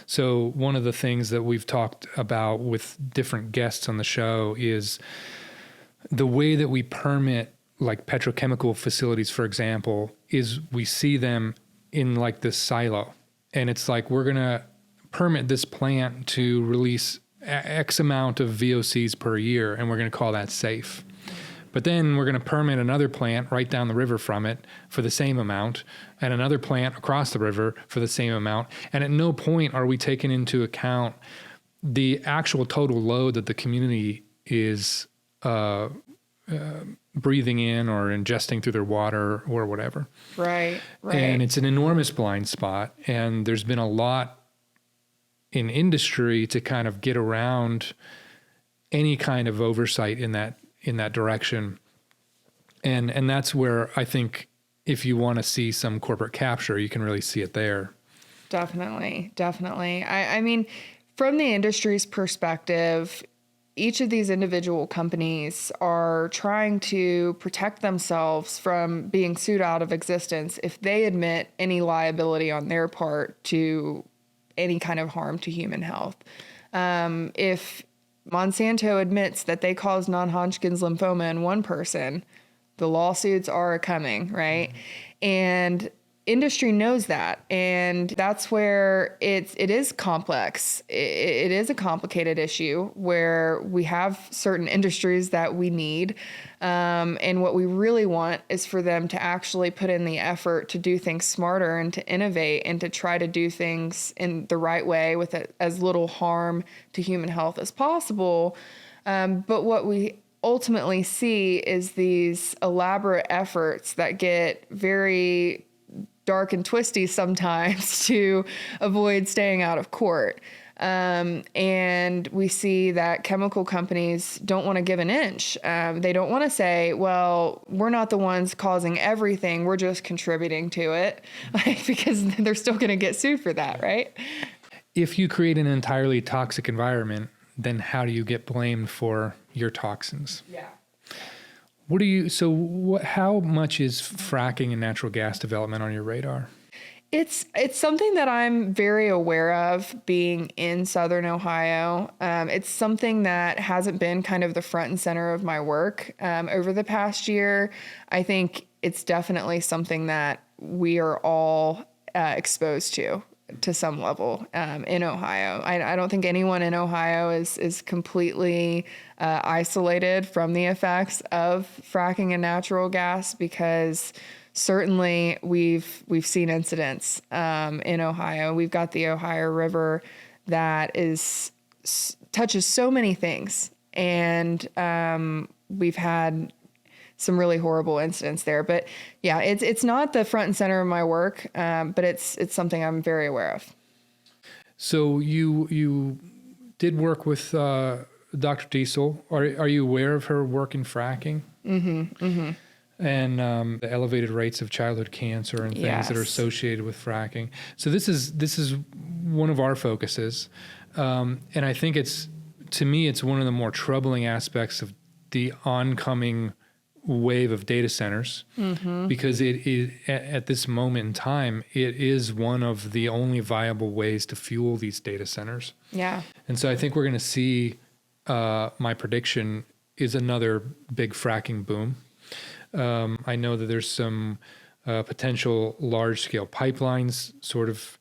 So one of the things that we've talked about with different guests on the show is the way that we permit like petrochemical facilities, for example, is we see them in like this silo. And it's like, we're going to permit this plant to release X amount of VOCs per year, and we're going to call that safe. But then we're going to permit another plant right down the river from it for the same amount, and another plant across the river for the same amount. And at no point are we taking into account the actual total load that the community is breathing in or ingesting through their water or whatever. Right. And it's an enormous blind spot. And there's been a lot in industry to kind of get around any kind of oversight in that direction. And that's where I think if you want to see some corporate capture, you can really see it there. Definitely. I mean, from the industry's perspective, each of these individual companies are trying to protect themselves from being sued out of existence if they admit any liability on their part to any kind of harm to human health. If Monsanto admits that they caused non-Hodgkin's lymphoma in one person, the lawsuits are coming, right? Mm-hmm. And industry knows that, and that's where it is complex. It is a complicated issue where we have certain industries that we need, and what we really want is for them to actually put in the effort to do things smarter and to innovate and to try to do things in the right way with as little harm to human health as possible. But what we ultimately see is these elaborate efforts that get very dark and twisty sometimes to avoid staying out of court. And we see that chemical companies don't want to give an inch. They don't want to say, well, we're not the ones causing everything. We're just contributing to it, because they're still going to get sued for that, right? If you create an entirely toxic environment, then how do you get blamed for your toxins? Yeah. How much is fracking and natural gas development on your radar? It's something that I'm very aware of being in Southern Ohio. It's something that hasn't been kind of the front and center of my work over the past year. I think it's definitely something that we are all exposed to some level in Ohio. I don't think anyone in Ohio is completely isolated from the effects of fracking and natural gas, because certainly we've seen incidents in Ohio. We've got the Ohio River that touches so many things, and we've had some really horrible incidents there. But yeah, it's not the front and center of my work, but it's something I'm very aware of. So you did work with Dr. Diesel. Are you aware of her work in fracking? Mm-hmm. Mm-hmm. And the elevated rates of childhood cancer and things that are associated with fracking. So this is one of our focuses, and I think to me it's one of the more troubling aspects of the oncoming wave of data centers, mm-hmm. because it is, at this moment in time, it is one of the only viable ways to fuel these data centers. Yeah. And so I think we're going to see, my prediction is another big fracking boom. I know that there's some potential large-scale pipelines sort of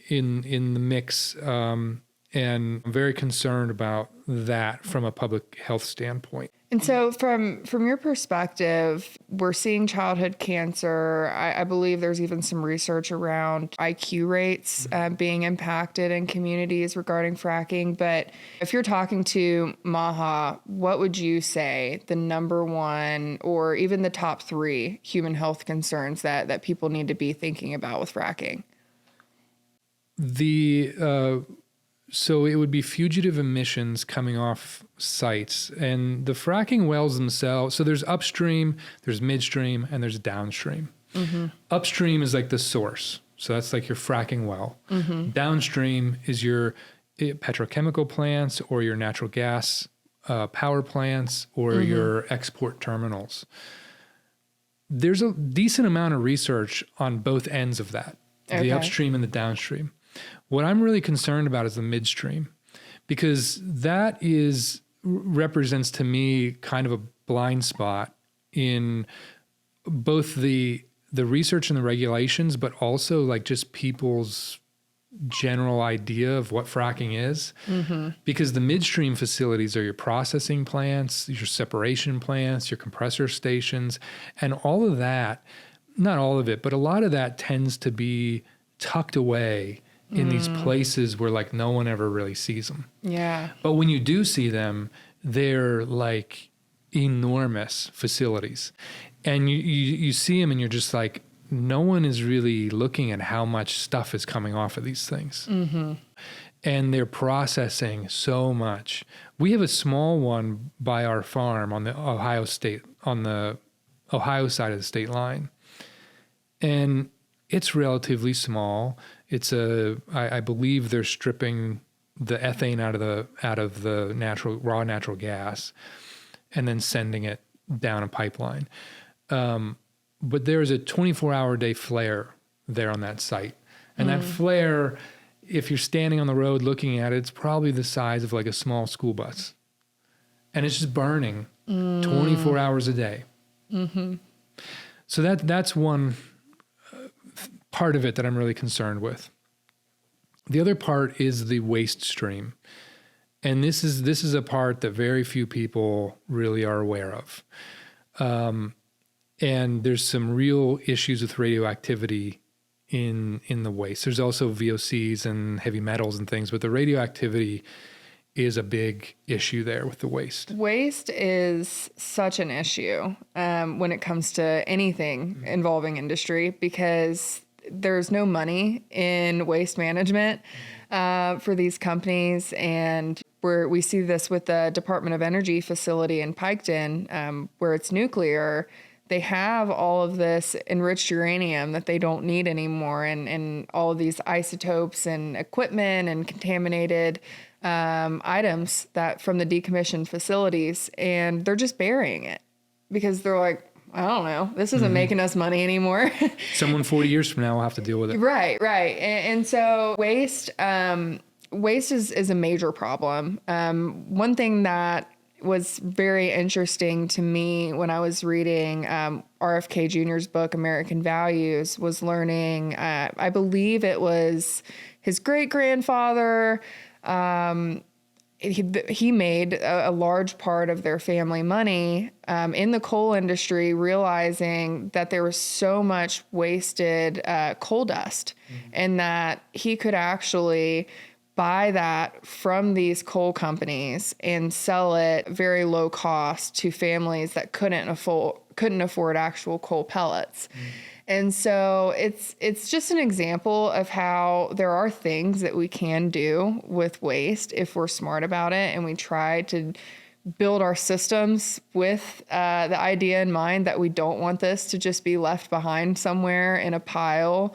in the mix, and I'm very concerned about that from a public health standpoint. And so from your perspective, we're seeing childhood cancer. I believe there's even some research around IQ rates being impacted in communities regarding fracking. But if you're talking to MAHA, what would you say the number one or even the top three human health concerns that people need to be thinking about with fracking? So it would be fugitive emissions coming off sites, and the fracking wells themselves. So there's upstream, there's midstream, and there's downstream. Mm-hmm. Upstream is like the source. So that's like your fracking well. Mm-hmm. Downstream is your petrochemical plants or your natural gas power plants or mm-hmm. your export terminals. There's a decent amount of research on both ends of that, the upstream and the downstream. What I'm really concerned about is the midstream, because that represents to me kind of a blind spot in both the research and the regulations, but also like just people's general idea of what fracking is. Mm-hmm. Because the midstream facilities are your processing plants, your separation plants, your compressor stations, and all of that, not all of it, but a lot of that tends to be tucked away in these places where like no one ever really sees them. Yeah. But when you do see them, they're like enormous facilities. And you see them and you're just like, no one is really looking at how much stuff is coming off of these things. Mm-hmm. And they're processing so much. We have a small one by our farm on the Ohio side of the state line. And it's relatively small. It's I believe they're stripping the ethane out of the raw natural gas and then sending it down a pipeline. But there's a 24-hour-a-day flare there on that site. And that flare, if you're standing on the road looking at it, it's probably the size of like a small school bus. And it's just burning 24 hours a day. Mm-hmm. So that's one part of it that I'm really concerned with. The other part is the waste stream. And this is a part that very few people really are aware of. And there's some real issues with radioactivity in the waste. There's also VOCs and heavy metals and things, but the radioactivity is a big issue there with the waste. Waste is such an issue when it comes to anything involving industry, because there's no money in waste management for these companies. And we see this with the Department of Energy facility in Piketon, where it's nuclear. They have all of this enriched uranium that they don't need anymore, and all of these isotopes and equipment and contaminated items that from the decommissioned facilities, and they're just burying it because they're like, I don't know, this isn't making us money anymore. Someone 40 years from now will have to deal with it. Right. And so waste is a major problem. One thing that was very interesting to me when I was reading RFK Jr.'s book, American Values, was learning, I believe it was his great-grandfather. He made a large part of their family money in the coal industry, realizing that there was so much wasted coal dust, and that he could actually buy that from these coal companies and sell it very low cost to families that couldn't afford actual coal pellets. And so it's just an example of how there are things that we can do with waste if we're smart about it, and we try to build our systems with the idea in mind that we don't want this to just be left behind somewhere in a pile,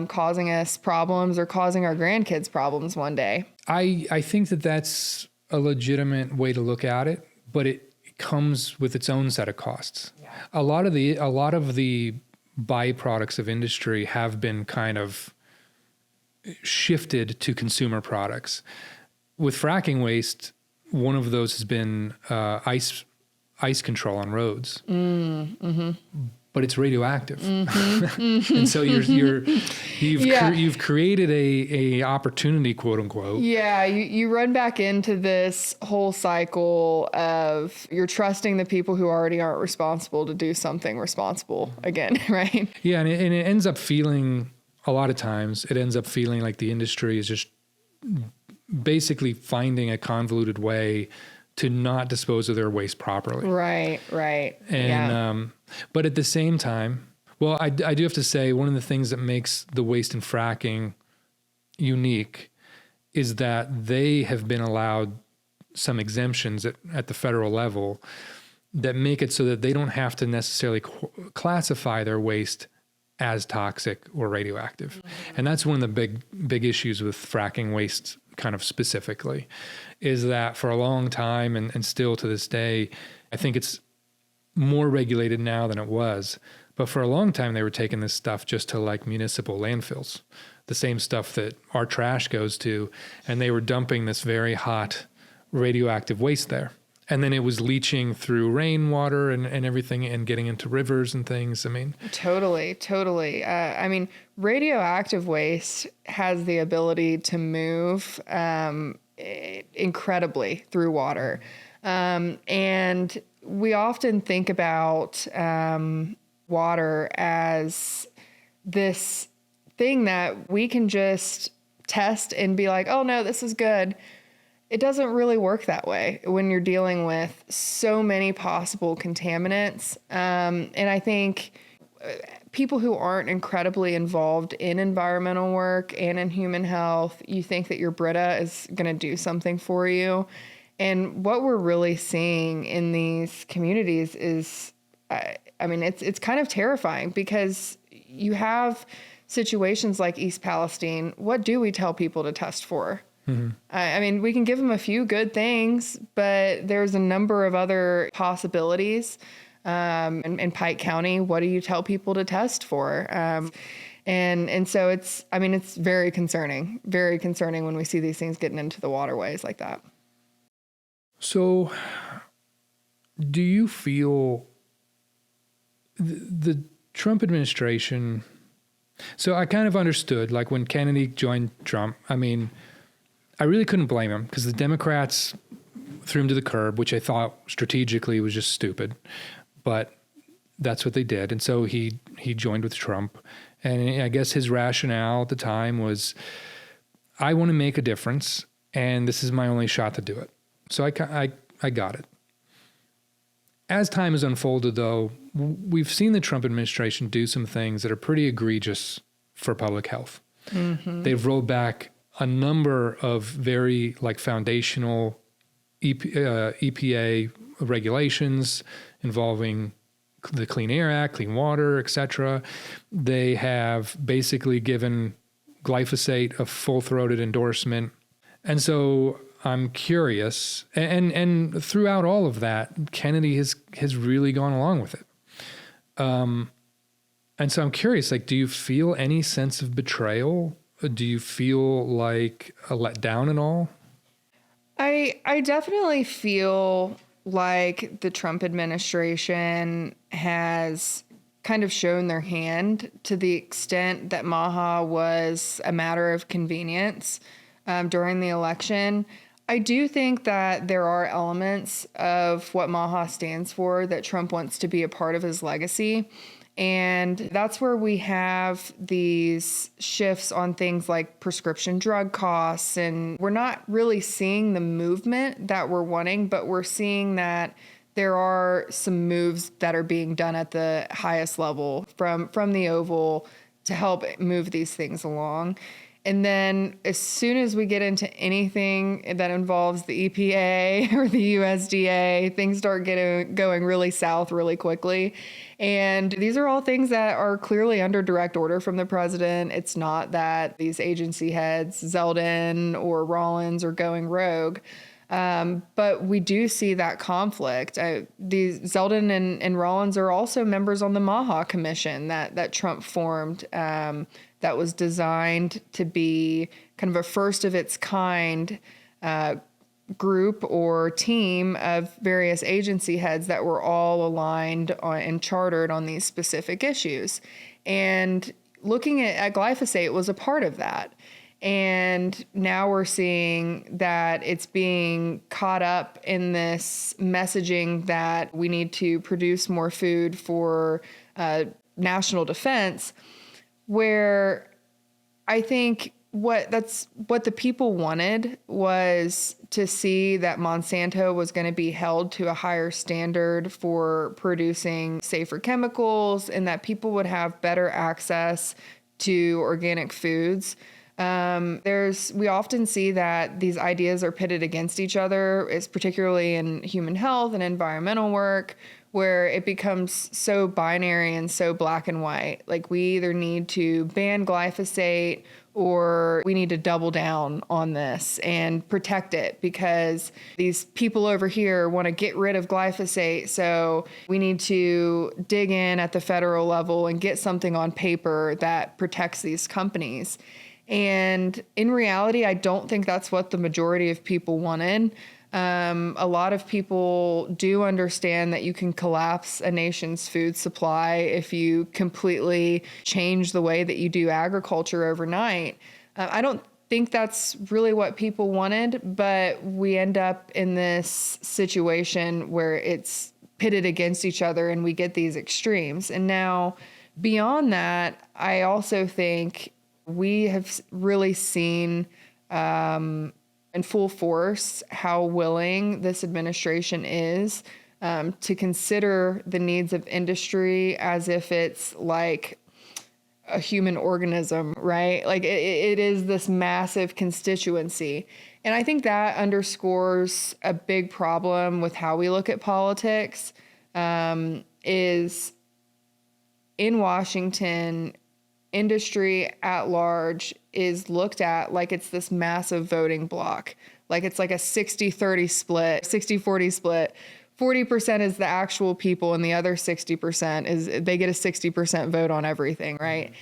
causing us problems or causing our grandkids problems one day. I think that that's a legitimate way to look at it, but it comes with its own set of costs. Yeah. A lot of the byproducts of industry have been kind of shifted to consumer products. With fracking waste, one of those has been ice control on roads. But it's radioactive. And so you've created a opportunity, quote unquote. Yeah, you run back into this whole cycle of you're trusting the people who already aren't responsible to do something responsible again, right? Yeah, and it ends up feeling, a lot of times, it ends up feeling like the industry is just basically finding a convoluted way to not dispose of their waste properly. Right. And, but at the same time, well, I do have to say, one of the things that makes the waste and fracking unique is that they have been allowed some exemptions at the federal level that make it so that they don't have to necessarily classify their waste as toxic or radioactive. And that's one of the big issues with fracking waste kind of specifically, is that for a long time and still to this day, I think it's more regulated now than it was. But for a long time, they were taking this stuff just to like municipal landfills, the same stuff that our trash goes to, and they were dumping this very hot radioactive waste there. And then it was leaching through rainwater and everything and getting into rivers and things. I mean, totally. I mean, radioactive waste has the ability to move incredibly through water. And we often think about water as this thing that we can just test and be like, oh no, this is good. It doesn't really work that way when you're dealing with so many possible contaminants. And I think people who aren't incredibly involved in environmental work and in human health, you think that your Brita is going to do something for you. And what we're really seeing in these communities is, it's kind of terrifying, because you have situations like East Palestine. What do we tell people to test for? Mm-hmm. We can give them a few good things, but there's a number of other possibilities. In Pike County, what do you tell people to test for? And so it's very concerning when we see these things getting into the waterways like that. So do you feel the Trump administration? So I kind of understood, like when Kennedy joined Trump, I really couldn't blame him, because the Democrats threw him to the curb, which I thought strategically was just stupid, but that's what they did. And so he joined with Trump. And I guess his rationale at the time was, I want to make a difference, and this is my only shot to do it. So I got it. As time has unfolded, though, we've seen the Trump administration do some things that are pretty egregious for public health. Mm-hmm. They've rolled back a number of very foundational EPA regulations involving the Clean Air Act, Clean Water, et cetera. They have basically given glyphosate a full-throated endorsement. And so I'm curious, and throughout all of that, Kennedy has really gone along with it. And so I'm curious, do you feel any sense of betrayal? Do you feel like a letdown at all? I definitely feel like the Trump administration has kind of shown their hand to the extent that MAHA was a matter of convenience during the election. I do think that there are elements of what MAHA stands for that Trump wants to be a part of his legacy. And that's where we have these shifts on things like prescription drug costs. And we're not really seeing the movement that we're wanting, but we're seeing that there are some moves that are being done at the highest level from the Oval to help move these things along. And then as soon as we get into anything that involves the EPA or the USDA, things start going really south really quickly. And these are all things that are clearly under direct order from the president. It's not that these agency heads, Zeldin or Rollins, are going rogue. But we do see that conflict. These Zeldin and Rollins are also members on the MAHA commission that Trump formed, that was designed to be kind of a first of its kind group or team of various agency heads that were all aligned and chartered on these specific issues. And looking at glyphosate was a part of that. And now we're seeing that it's being caught up in this messaging that we need to produce more food for national defense, where I think what the people wanted was to see that Monsanto was going to be held to a higher standard for producing safer chemicals, and that people would have better access to organic foods. We often see that these ideas are pitted against each other, it's particularly in human health and environmental work, where it becomes so binary and so black and white. Like, we either need to ban glyphosate or we need to double down on this and protect it, because these people over here want to get rid of glyphosate. So we need to dig in at the federal level and get something on paper that protects these companies. And in reality, I don't think that's what the majority of people wanted. A lot of people do understand that you can collapse a nation's food supply if you completely change the way that you do agriculture overnight. I don't think that's really what people wanted, but we end up in this situation where it's pitted against each other and we get these extremes. And now, beyond that, I also think we have really seen a in full force how willing this administration is to consider the needs of industry as if it's like a human organism, right? Like it is this massive constituency. And I think that underscores a big problem with how we look at politics, is in Washington, industry at large is looked at like it's this massive voting block. Like it's like a 60-30 split, 60-40 split. 40% is the actual people and the other 60% is they get a 60% vote on everything, right?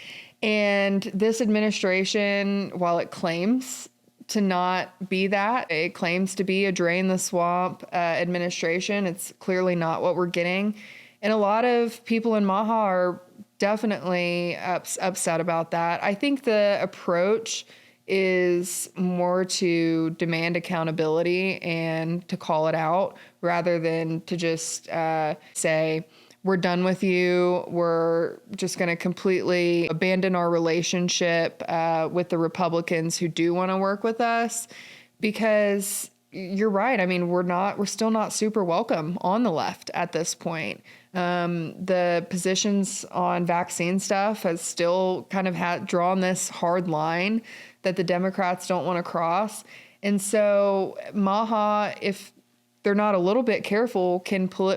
And this administration, while it claims to not be that, it claims to be a drain the swamp administration. It's clearly not what we're getting. And a lot of people in MAHA are definitely upset about that. I think the approach is more to demand accountability and to call it out rather than to just say, we're done with you. We're just going to completely abandon our relationship with the Republicans who do want to work with us, because you're right. I mean, we're still not super welcome on the left at this point. The positions on vaccine stuff has still kind of drawn this hard line that the Democrats don't want to cross. And so MAHA, if they're not a little bit careful,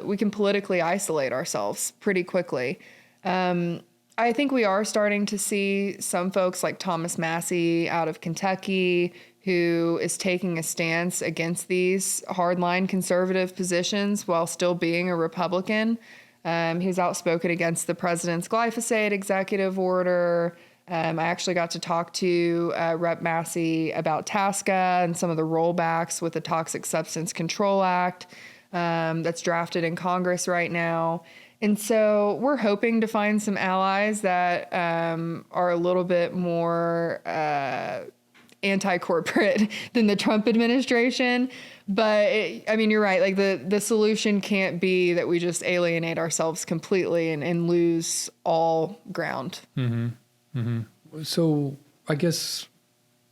we can politically isolate ourselves pretty quickly. I think we are starting to see some folks like Thomas Massey out of Kentucky, who is taking a stance against these hardline conservative positions while still being a Republican. He's outspoken against the president's glyphosate executive order. I actually got to talk to Rep. Massey about TASCA and some of the rollbacks with the Toxic Substance Control Act that's drafted in Congress right now. And so we're hoping to find some allies that are a little bit more anti-corporate than the Trump administration. But you're right. Like the solution can't be that we just alienate ourselves completely and lose all ground. Mm-hmm. Mm-hmm. So I guess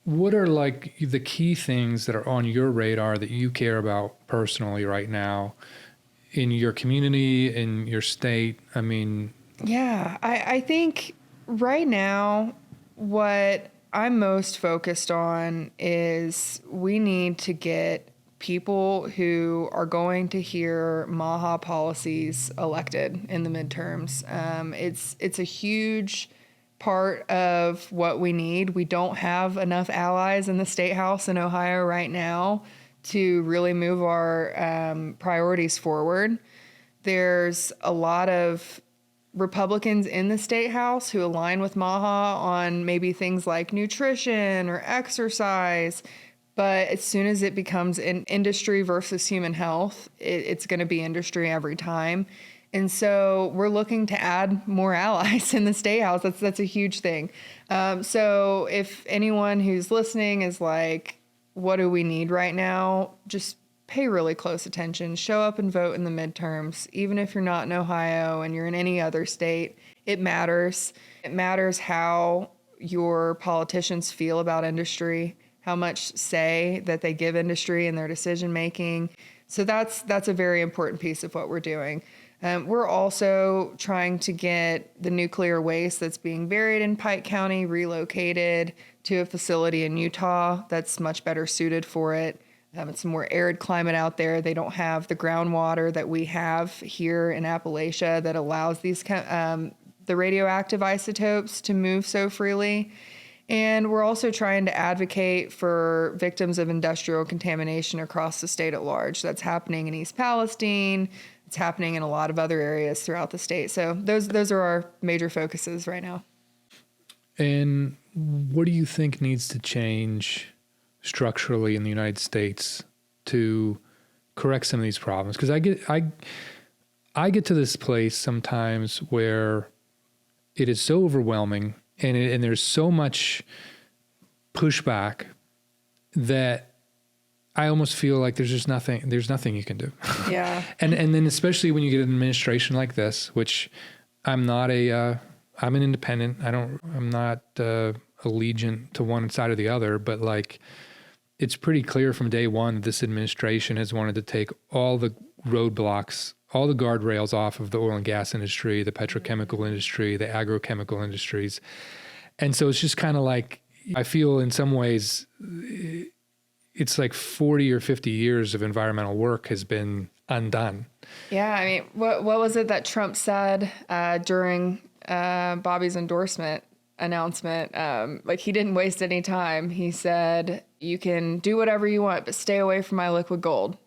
what are like the key things that are on your radar that you care about personally right now in your community, in your state? I mean, yeah, I think right now what I'm most focused on is we need to get people who are going to hear MAHA policies elected in the midterms. It's a huge part of what we need. We don't have enough allies in the state house in Ohio right now to really move our priorities forward. There's a lot of Republicans in the state house who align with MAHA on maybe things like nutrition or exercise. But as soon as it becomes an industry versus human health, it's going to be industry every time. And so we're looking to add more allies in the state house. That's a huge thing. So if anyone who's listening is like, what do we need right now? Just pay really close attention. Show up and vote in the midterms. Even if you're not in Ohio and you're in any other state, it matters. It matters how your politicians feel about industry, how much say that they give industry in their decision making. So that's a very important piece of what we're doing. We're also trying to get the nuclear waste that's being buried in Pike County relocated to a facility in Utah that's much better suited for it. It's a more arid climate out there. They don't have the groundwater that we have here in Appalachia that allows these the radioactive isotopes to move so freely. And we're also trying to advocate for victims of industrial contamination across the state at large. That's happening in East Palestine. It's happening in a lot of other areas throughout the state. So those are our major focuses right now. And what do you think needs to change structurally in the United States to correct some of these problems? Because I get to this place sometimes where it is so overwhelming and there's so much pushback that I almost feel like there's nothing you can do. Yeah. and then especially when you get an administration like this, which I'm an independent. I'm not allegiant to one side or the other, but like it's pretty clear from day one that this administration has wanted to take all the roadblocks, all the guardrails off of the oil and gas industry, the petrochemical industry, the agrochemical industries. And so it's just kind of like, I feel in some ways it's like 40 or 50 years of environmental work has been undone. Yeah, I mean, what was it that Trump said during Bobby's endorsement announcement? Like, he didn't waste any time. He said, you can do whatever you want, but stay away from my liquid gold.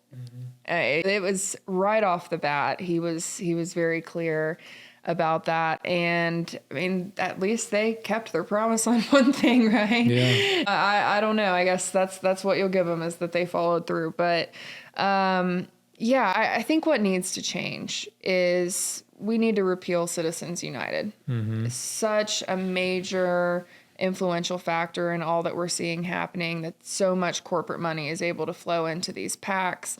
It was right off the bat. He was very clear about that. And I mean, at least they kept their promise on one thing, right? Yeah. I don't know. I guess that's what you'll give them, is that they followed through. But yeah, I think what needs to change is we need to repeal Citizens United. It's such a major influential factor in all that we're seeing happening, that so much corporate money is able to flow into these PACs.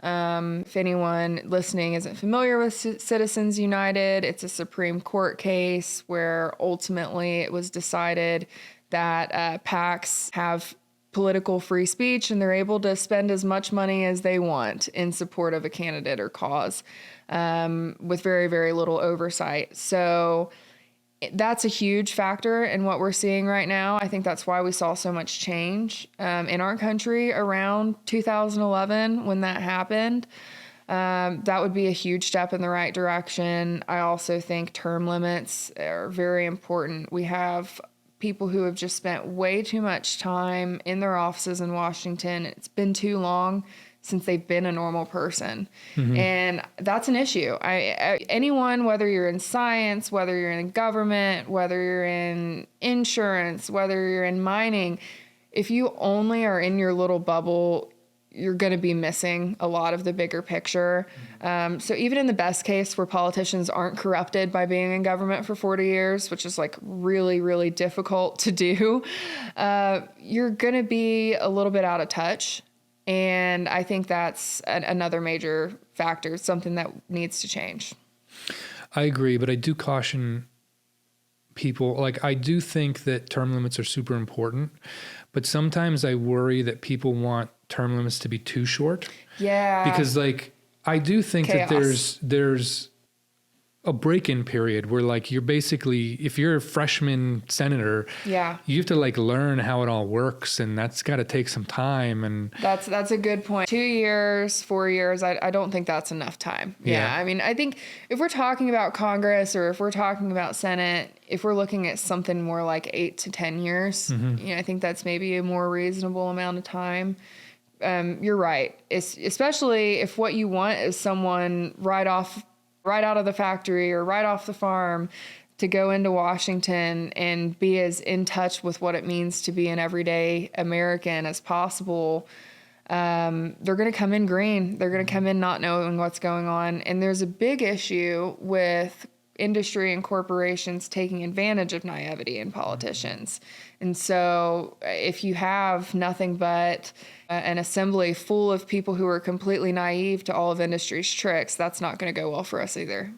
If anyone listening isn't familiar with Citizens United, it's a Supreme Court case where ultimately it was decided that PACs have political free speech and they're able to spend as much money as they want in support of a candidate or cause, with very, very little oversight. So that's a huge factor in what we're seeing right now. I think that's why we saw so much change in our country around 2011 when that happened. That would be a huge step in the right direction. I also think term limits are very important. We have people who have just spent way too much time in their offices in Washington. It's been too long since they've been a normal person. And that's an issue. Anyone, whether you're in science, whether you're in government, whether you're in insurance, whether you're in mining, if you only are in your little bubble, you're going to be missing a lot of the bigger picture. So even in the best case where politicians aren't corrupted by being in government for 40 years, which is like really, really difficult to do, you're going to be a little bit out of touch. And I think that's another major factor, something that needs to change. I agree, but I do caution people. Like, I do think that term limits are super important, but sometimes I worry that people want term limits to be too short. Yeah. Because like, I do think Chaos. that there's a break-in period where like you're basically, if you're a freshman senator, Yeah. you have to like learn how it all works, and that's got to take some time. And That's a good point. 2 years, 4 years, I don't think that's enough time. Yeah. I mean, I think if we're talking about Congress or if we're talking about Senate, if we're looking at something more like 8 to 10 years, I think that's maybe a more reasonable amount of time. You're right. Especially if what you want is someone right out of the factory or right off the farm to go into Washington and be as in touch with what it means to be an everyday American as possible. They're going to come in green. They're going to come in not knowing what's going on. And there's a big issue with industry and corporations taking advantage of naivety in politicians. And so if you have nothing but an assembly full of people who are completely naive to all of industry's tricks, that's not going to go well for us either.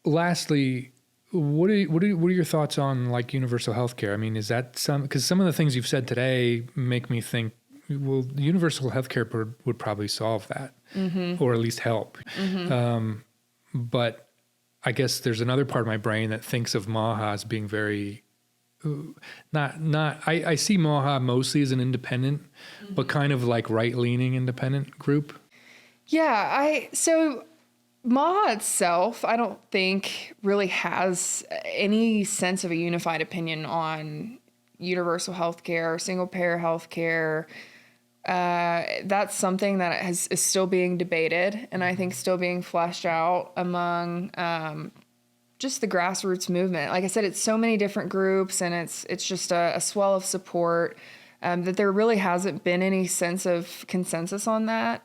Lastly, what are your thoughts on like universal healthcare? I mean, is that because some of the things you've said today make me think, well, universal healthcare would probably solve that, or at least help. But I guess there's another part of my brain that thinks of MAHA as being very I see MAHA mostly as an independent, but kind of like right-leaning independent group. Yeah, so MAHA itself, I don't think really has any sense of a unified opinion on universal healthcare, single-payer healthcare. That's something that is still being debated, and I think still being fleshed out among just the grassroots movement. Like I said, it's so many different groups, and it's just a swell of support that there really hasn't been any sense of consensus on that.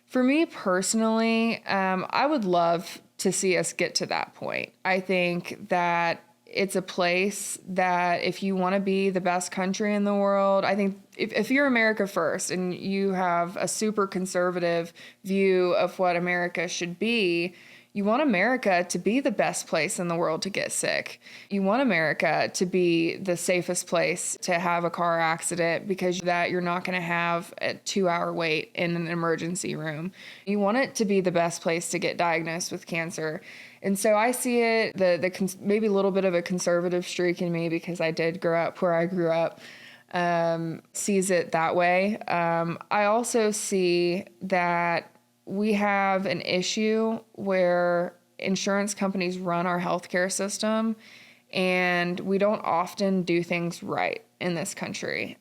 For me personally, I would love to see us get to that point. I think that it's a place that if you want to be the best country in the world, I think if you're America first and you have a super conservative view of what America should be, You want America to be the best place in the world to get sick. You want America to be the safest place to have a car accident because that you're not going to have a 2-hour wait in an emergency room. You want it to be the best place to get diagnosed with cancer. And so I see it, maybe a little bit of a conservative streak in me because I did grow up where I grew up, sees it that way. I also see that we have an issue where insurance companies run our healthcare system, and we don't often do things right in this country.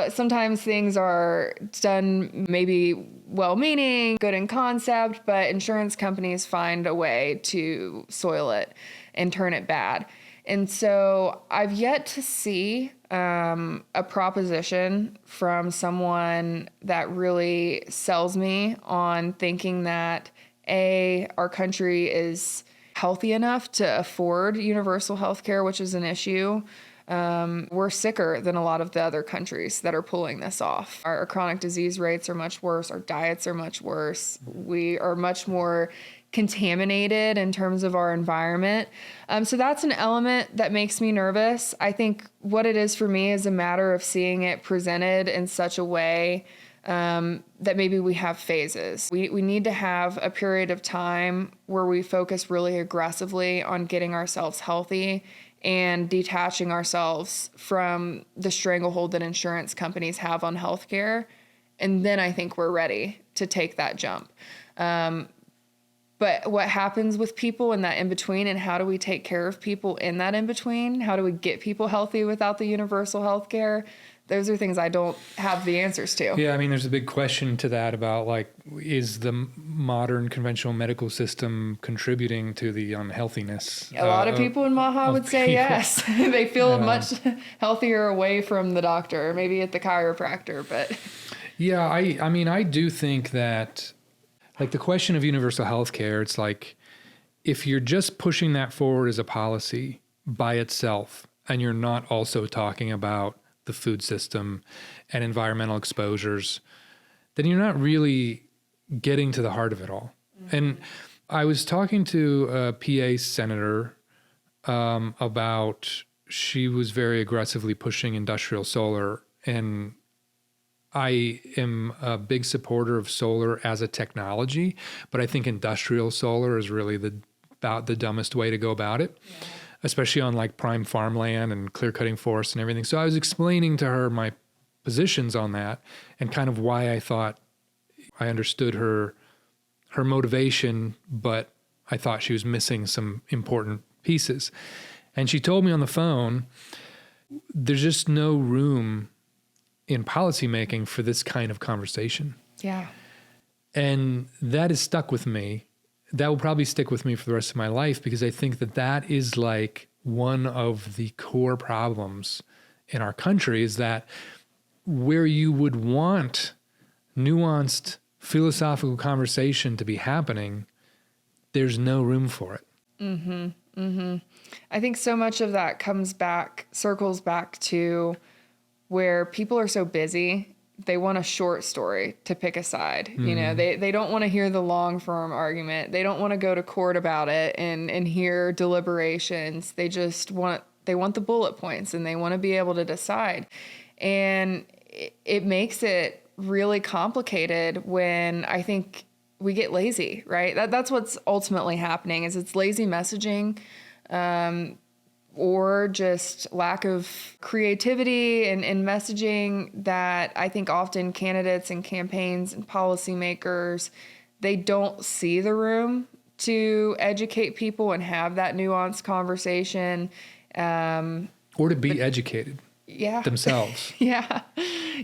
Sometimes things are done maybe well-meaning, good in concept, but insurance companies find a way to soil it and turn it bad. And so I've yet to see a proposition from someone that really sells me on thinking that, our country is healthy enough to afford universal health care, which is an issue. We're sicker than a lot of the other countries that are pulling this off. Our chronic disease rates are much worse. Our diets are much worse. We are much more contaminated in terms of our environment. So that's an element that makes me nervous. I think what it is for me is a matter of seeing it presented in such a way that maybe we have phases. We need to have a period of time where we focus really aggressively on getting ourselves healthy and detaching ourselves from the stranglehold that insurance companies have on healthcare. And then I think we're ready to take that jump. But what happens with people in that in-between, and how do we take care of people in that in-between? How do we get people healthy without the universal health care? Those are things I don't have the answers to. Yeah, I mean, there's a big question to that about, like, is the modern conventional medical system contributing to the unhealthiness? A lot of people in MAHA would say yes. They feel much healthier away from the doctor, maybe at the chiropractor, but... Yeah, I mean, I do think that, like, the question of universal health care, it's like, if you're just pushing that forward as a policy by itself, and you're not also talking about the food system and environmental exposures, then you're not really getting to the heart of it all. Mm-hmm. And I was talking to a PA senator about, she was very aggressively pushing industrial solar, and I am a big supporter of solar as a technology, but I think industrial solar is really about the dumbest way to go about it. Yeah. Especially on, like, prime farmland and clear cutting forests and everything. So I was explaining to her my positions on that and kind of why I thought I understood her motivation, but I thought she was missing some important pieces. And she told me on the phone, there's just no room in policymaking for this kind of conversation. Yeah. And that has stuck with me. That will probably stick with me for the rest of my life, because I think that that is, like, one of the core problems in our country, is that where you would want nuanced philosophical conversation to be happening, there's no room for it. Mm-hmm. Mm-hmm. I think so much of that circles back to where people are so busy. They want a short story to pick a side. Mm-hmm. You know, they don't want to hear the long form argument. They don't want to go to court about it and hear deliberations. They want the bullet points, and they want to be able to decide. And it makes it really complicated when I think we get lazy, right? That's what's ultimately happening, is it's lazy messaging, or just lack of creativity and messaging that I think often candidates and campaigns and policymakers, they don't see the room to educate people and have that nuanced conversation. Or to be educated themselves. Yeah.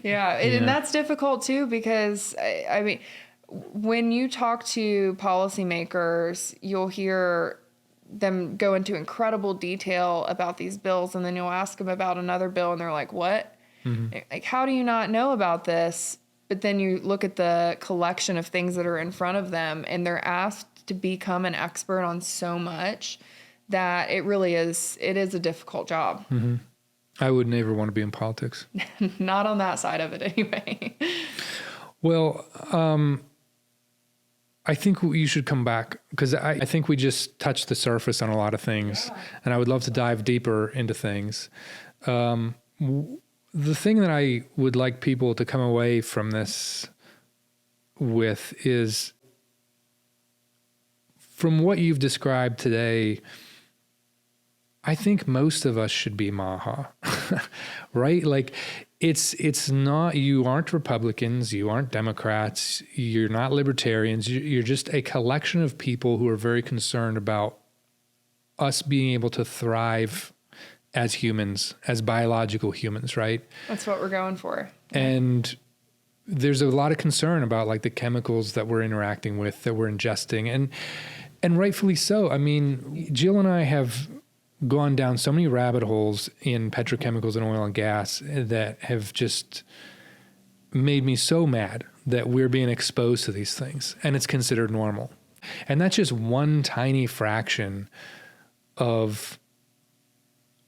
And that's difficult too, because I mean, when you talk to policymakers, you'll hear them go into incredible detail about these bills, and then you'll ask them about another bill and they're like, what? Mm-hmm. Like, how do you not know about this? But then you look at the collection of things that are in front of them, and they're asked to become an expert on so much that it is a difficult job. Mm-hmm. I would never want to be in politics. Not on that side of it anyway. Well, I think you should come back because I think we just touched the surface on a lot of things, and I would love to dive deeper into things. The thing that I would like people to come away from this with is, from what you've described today, I think most of us should be MAHA, right? Like, it's not, you aren't Republicans, you aren't Democrats, you're not libertarians, you're just a collection of people who are very concerned about us being able to thrive as humans, as biological humans, right? That's what we're going for. And there's a lot of concern about like the chemicals that we're interacting with, that we're ingesting, and rightfully so. I mean, Jill and I have gone down so many rabbit holes in petrochemicals and oil and gas that have just made me so mad that we're being exposed to these things and it's considered normal. And that's just one tiny fraction of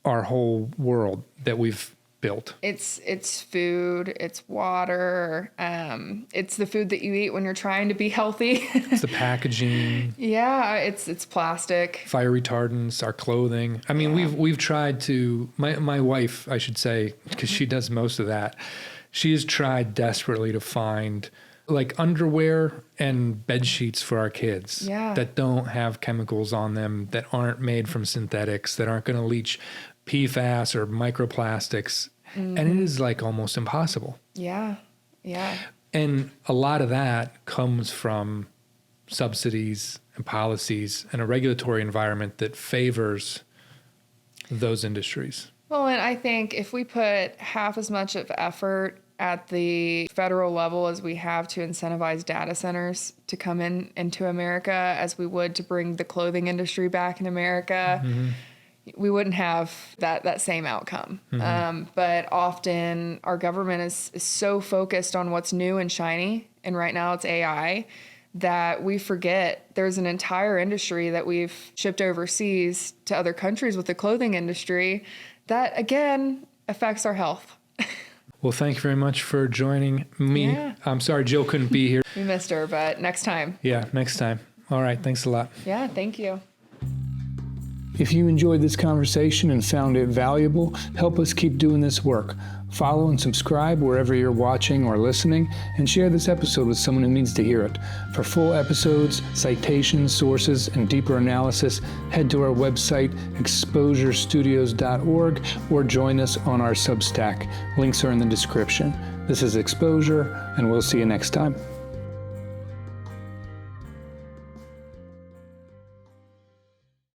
our whole world that we've built. It's food, it's water, it's the food that you eat when you're trying to be healthy. It's the packaging. Yeah, it's plastic. Fire retardants, our clothing. I mean, we've tried to, my wife, I should say, because she does most of that, she has tried desperately to find like underwear and bed sheets for our kids that don't have chemicals on them, that aren't made from synthetics, that aren't going to leach PFAS or microplastics. And it is like almost impossible. Yeah. And a lot of that comes from subsidies and policies and a regulatory environment that favors those industries. Well, and I think if we put half as much of effort at the federal level as we have to incentivize data centers to come into America as we would to bring the clothing industry back in America, we wouldn't have that same outcome. But often our government is so focused on what's new and shiny, and right now it's AI, that we forget there's an entire industry that we've shipped overseas to other countries with the clothing industry that, again, affects our health. Well, thank you very much for joining me. Yeah. I'm sorry Jill couldn't be here. We missed her, but next time. Yeah, next time. All right, thanks a lot. Yeah, thank you. If you enjoyed this conversation and found it valuable, help us keep doing this work. Follow and subscribe wherever you're watching or listening, and share this episode with someone who needs to hear it. For full episodes, citations, sources, and deeper analysis, head to our website, exposurestudios.org, or join us on our Substack. Links are in the description. This is Exposure, and we'll see you next time.